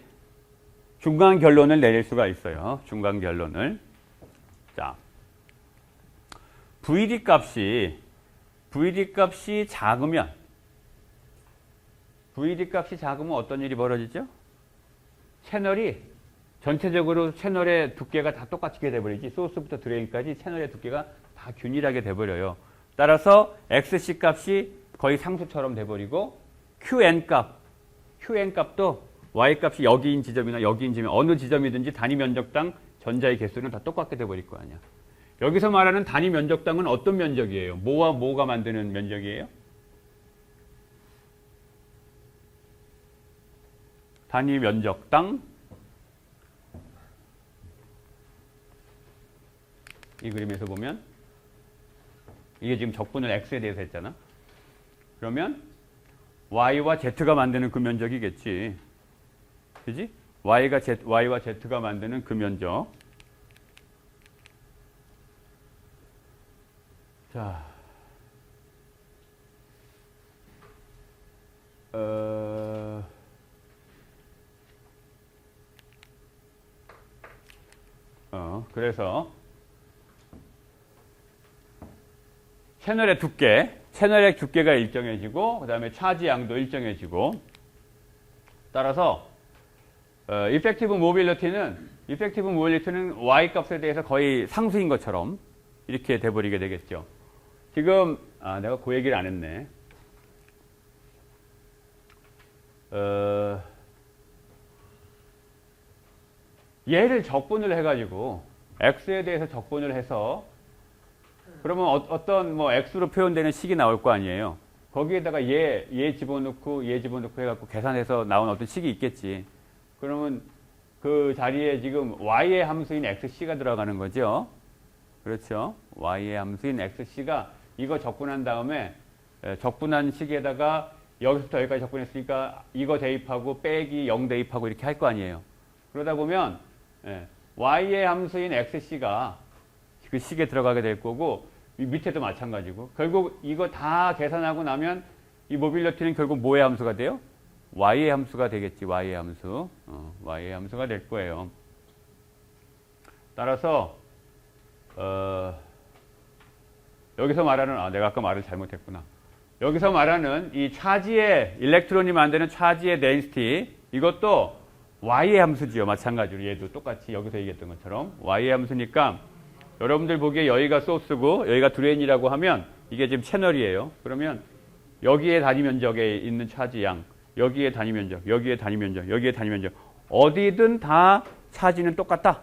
중간 결론을 내릴 수가 있어요. 중간 결론을. 자, VD 값이 작으면 어떤 일이 벌어지죠? 전체적으로 채널의 두께가 다 똑같게 돼버리지. 소스부터 드레인까지 채널의 두께가 다 균일하게 돼버려요. 따라서 XC 값이 거의 상수처럼 돼버리고 QN 값도 Y 값이 여기인 지점이나 여기인 지점, 어느 지점이든지 단위 면적당 전자의 개수는 다 똑같게 돼버릴 거 아니야. 여기서 말하는 단위 면적당은 어떤 면적이에요? 뭐와 뭐가 만드는 면적이에요? 단위 면적당, 이 그림에서 보면 이게 지금 적분을 X에 대해서 했잖아. 그러면 Y와 Z가 만드는 그 면적이겠지. 그지? Y와 Z가 만드는 그 면적. 자, 그래서 채널의 두께가 일정해지고 그 다음에 차지 양도 일정해지고 따라서 이펙티브 모빌리티는 Y 값에 대해서 거의 상수인 것처럼 이렇게 돼버리게 되겠죠. 지금 내가 그 얘기를 안 했네. 얘를 적분을 해가지고 X에 대해서 적분을 해서 그러면 어떤 뭐 X로 표현되는 식이 나올 거 아니에요. 거기에다가 얘 집어넣고 해갖고 계산해서 나온 어떤 식이 있겠지. 그러면 그 자리에 지금 Y의 함수인 XC가 들어가는 거죠. 그렇죠. Y의 함수인 XC가 이거 적분한 다음에 적분한 식에다가 여기서부터 여기까지 적분했으니까 이거 대입하고 빼기 0 대입하고 이렇게 할 거 아니에요. 그러다 보면 Y의 함수인 XC가 그 식에 들어가게 될 거고 밑에도 마찬가지고 결국 이거 다 계산하고 나면 이 모빌리티는 결국 뭐의 함수가 돼요? Y의 함수가 되겠지. Y의 함수. Y의 함수가 될 거예요. 따라서 여기서 말하는 내가 아까 말을 잘못했구나. 여기서 말하는 이 차지의 일렉트론이 만드는 차지의 density 이것도 Y의 함수지요. 마찬가지로 얘도 똑같이 여기서 얘기했던 것처럼 Y의 함수니까 여러분들 보기에 여기가 소스고 여기가 드레인이라고 하면 이게 지금 채널이에요. 그러면 여기에 단위 면적에 있는 차지 양, 여기에 단위 면적, 여기에 단위 면적, 여기에 단위 면적 어디든 다 차지는 똑같다.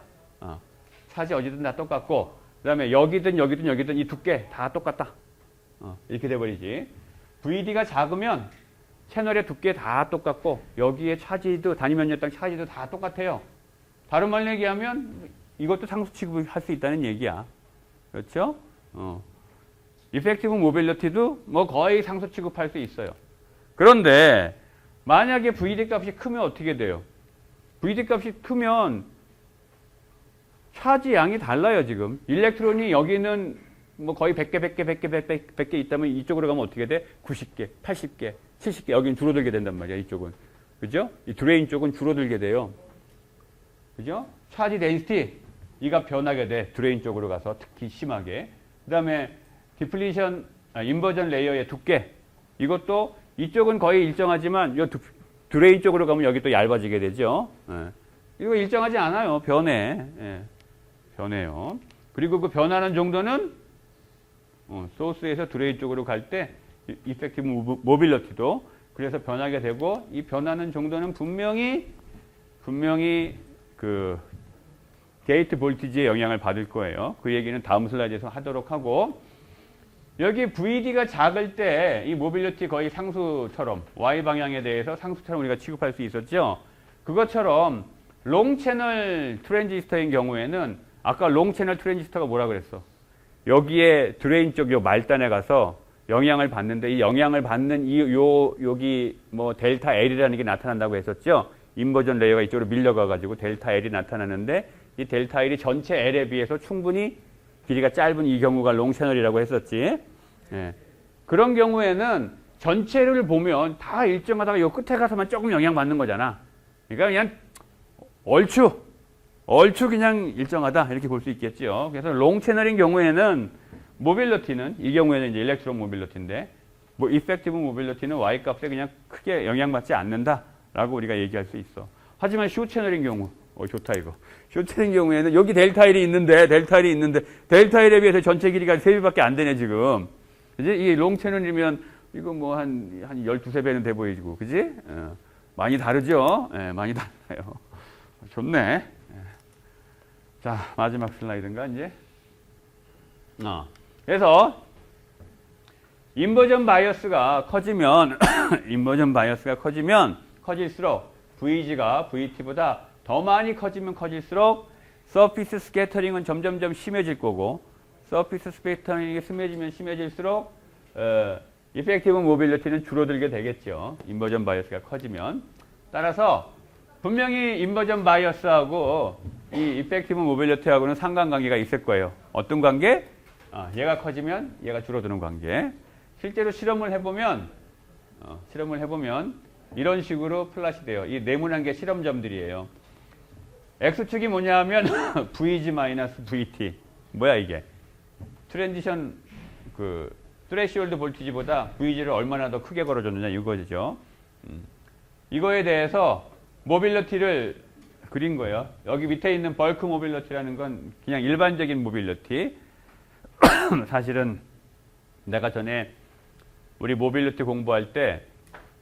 차지 어디든 다 똑같고 그 다음에 여기든 이 두께 다 똑같다. 이렇게 돼버리지. VD가 작으면 채널의 두께 다 똑같고 여기에 차지도 단위 면적당 차지도 다 똑같아요. 다른 말로 얘기하면 이것도 상수 취급을 할 수 있다는 얘기야. 그렇죠? 이펙티브 모빌리티도 뭐 거의 상수 취급할 수 있어요. 그런데 만약에 VD 값이 크면 어떻게 돼요? VD 값이 크면 차지 양이 달라요, 지금. 일렉트론이 여기는 뭐 거의 100개 있다면 이쪽으로 가면 어떻게 돼? 90개, 80개, 70개. 여기는 줄어들게 된단 말이야, 이쪽은. 그죠? 이 드레인 쪽은 줄어들게 돼요. 그죠? 차지 덴시티. 이가 변하게 돼. 드레인 쪽으로 가서 특히 심하게. 그 다음에 디플리션, 인버전 레이어의 두께. 이것도 이쪽은 거의 일정하지만 이 드레인 쪽으로 가면 여기 또 얇아지게 되죠. 이거 일정하지 않아요. 변해. 변해요. 그리고 그 변하는 정도는 소스에서 드레인 쪽으로 갈 때 이펙티브 모빌리티도 그래서 변하게 되고 이 변하는 정도는 분명히 그 게이트 볼티지의 영향을 받을 거예요. 그 얘기는 다음 슬라이드에서 하도록 하고 여기 VD가 작을 때 이 모빌리티 거의 상수처럼 Y 방향에 대해서 상수처럼 우리가 취급할 수 있었죠. 그것처럼 롱 채널 트랜지스터인 경우에는 아까 롱 채널 트랜지스터가 뭐라 그랬어? 여기에 드레인 쪽 요 말단에 가서 영향을 받는데 이 영향을 받는 여기 뭐 델타 L이라는 게 나타난다고 했었죠. 인버전 레이어가 이쪽으로 밀려가 가지고 델타 L이 나타나는데 이 델타 L이 전체 L에 비해서 충분히 길이가 짧은 이 경우가 롱 채널이라고 했었지. 예. 그런 경우에는 전체를 보면 다 일정하다가 요 끝에 가서만 조금 영향받는 거잖아. 그러니까 그냥 얼추 그냥 일정하다 이렇게 볼 수 있겠죠. 그래서 롱 채널인 경우에는 모빌리티는 이 경우에는 이제 일렉트론 모빌리티인데 뭐 이펙티브 모빌리티는 y 값에 그냥 크게 영향받지 않는다라고 우리가 얘기할 수 있어. 하지만 숏 채널인 경우 좋다 이거. 숏 채널인 경우에는 여기 델타 L이 있는데 델타 L에 비해서 전체 길이가 3배밖에 안 되네 지금. 그지? 이게 롱 채널이면 이거 뭐 한 12~13배는 돼 보이고. 그지? 많이 다르죠? 많이 달라요. 좋네. 자, 마지막 슬라이드인가, 이제? 그래서, 인버전 바이어스가 커지면, 커질수록 VG가 VT보다 더 많이 커지면 커질수록 서피스 스캐터링은 점점점 심해질 거고, 서피스 스캐터링이 심해질수록, 이펙티브 모빌리티는 줄어들게 되겠죠. 인버전 바이어스가 커지면. 따라서, 분명히 인버전 바이어스하고 이 이펙티브 모빌리티하고는 상관관계가 있을 거예요. 어떤 관계? 얘가 커지면 얘가 줄어드는 관계. 실제로 실험을 해보면 이런 식으로 플롯이 돼요. 이 네모난 게 실험점들이에요. X축이 뭐냐 하면 VG-VT. 뭐야 이게? 트랜지션 트레시홀드 볼티지보다 VG를 얼마나 더 크게 걸어줬느냐 이거죠. 이거에 대해서 모빌리티를 그린 거예요. 여기 밑에 있는 벌크 모빌리티라는 건 그냥 일반적인 모빌리티. 사실은 내가 전에 우리 모빌리티 공부할 때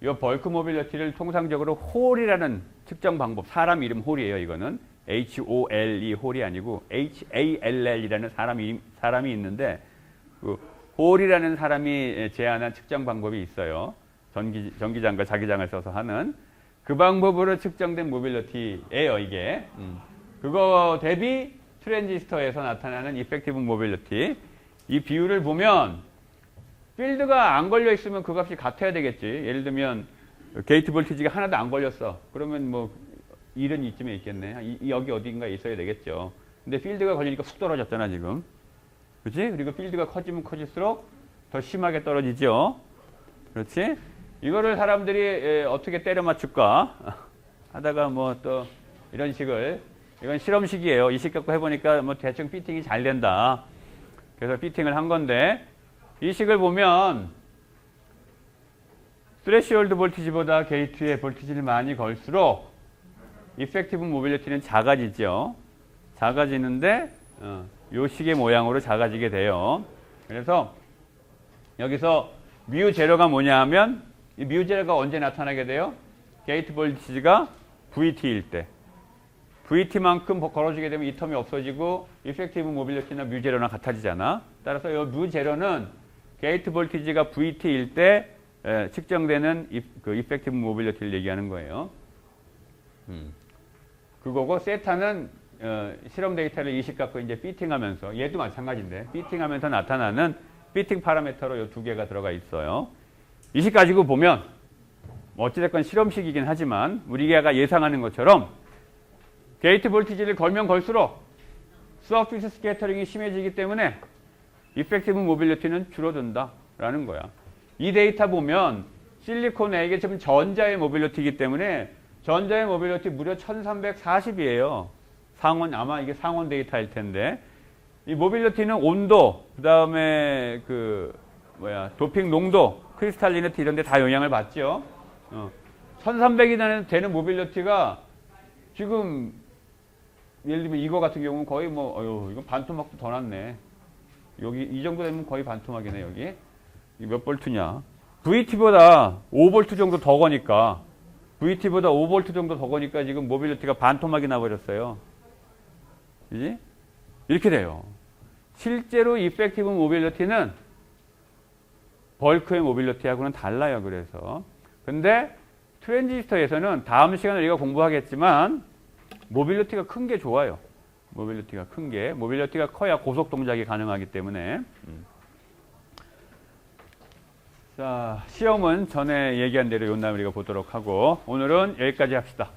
이 벌크 모빌리티를 통상적으로 홀이라는 측정 방법, 사람 이름 홀이에요. 이거는 HOLE 홀이 아니고 HALL이라는 사람이 있는데 그 홀이라는 사람이 제안한 측정 방법이 있어요. 전기장과 자기장을 써서 하는 그 방법으로 측정된 모빌리티예요, 이게. 그거 대비 트랜지스터에서 나타나는 이펙티브 모빌리티. 이 비율을 보면 필드가 안 걸려 있으면 그 값이 같아야 되겠지. 예를 들면 게이트 볼티지가 하나도 안 걸렸어. 그러면 뭐 1은 이쯤에 있겠네. 여기 어딘가에 있어야 되겠죠. 근데 필드가 걸리니까 훅 떨어졌잖아, 지금. 그렇지? 그리고 필드가 커지면 커질수록 더 심하게 떨어지죠. 그렇지? 이거를 사람들이 어떻게 때려 맞출까 하다가 뭐 또 이런 식을, 이건 실험식이에요. 이 식 갖고 해보니까 뭐 대충 피팅이 잘 된다. 그래서 피팅을 한 건데 이 식을 보면 스레시홀드 볼티지보다 게이트에 볼티지를 많이 걸수록 이펙티브 모빌리티는 작아지죠. 작아지는데 요 식의 모양으로 작아지게 돼요. 그래서 여기서 뮤 제로가 뭐냐 하면 이 뮤 제로가 언제 나타나게 돼요? 게이트 볼티지가 VT일 때. VT만큼 걸어주게 되면 이 텀이 없어지고 이펙티브 모빌리티나 뮤 제로나 같아지잖아. 따라서 이 뮤 제로는 게이트 볼티지가 VT일 때 측정되는 그 이펙티브 모빌리티를 얘기하는 거예요. 그거고 세타는 실험 데이터를 이식 갖고 이제 피팅하면서, 얘도 마찬가지인데 피팅하면서 나타나는 피팅 파라미터로 이 두 개가 들어가 있어요. 이식 가지고 보면 어찌됐건 실험식이긴 하지만 우리가 예상하는 것처럼 게이트 볼티지를 걸면 걸수록 서피스 스캐터링이 심해지기 때문에 이펙티브 모빌리티는 줄어든다라는 거야. 이 데이터 보면 실리콘에 이게 지금 전자의 모빌리티이기 때문에 전자의 모빌리티 무려 1340이에요. 상온, 아마 이게 상온 데이터일 텐데 이 모빌리티는 온도, 그 다음에 도핑 농도, 크리스탈리니티 이런 데 다 영향을 받죠. 1300이 되는 모빌리티가 지금 예를 들면 이거 같은 경우는 거의 이건 반토막도 더 났네. 여기 이 정도 되면 거의 반토막이네, 여기. 이 몇 볼트냐. VT보다 5볼트 정도 더 거니까, VT보다 5볼트 정도 더 거니까 지금 모빌리티가 반토막이 나버렸어요. 그지? 이렇게 돼요. 실제로 이펙티브 모빌리티는 벌크의 모빌리티하고는 달라요, 그래서. 근데 트랜지스터에서는 다음 시간에 우리가 공부하겠지만 모빌리티가 큰 게 좋아요. 모빌리티가 큰 게, 모빌리티가 커야 고속 동작이 가능하기 때문에. 자, 시험은 전에 얘기한 대로 요 날 우리가 보도록 하고, 오늘은 여기까지 합시다.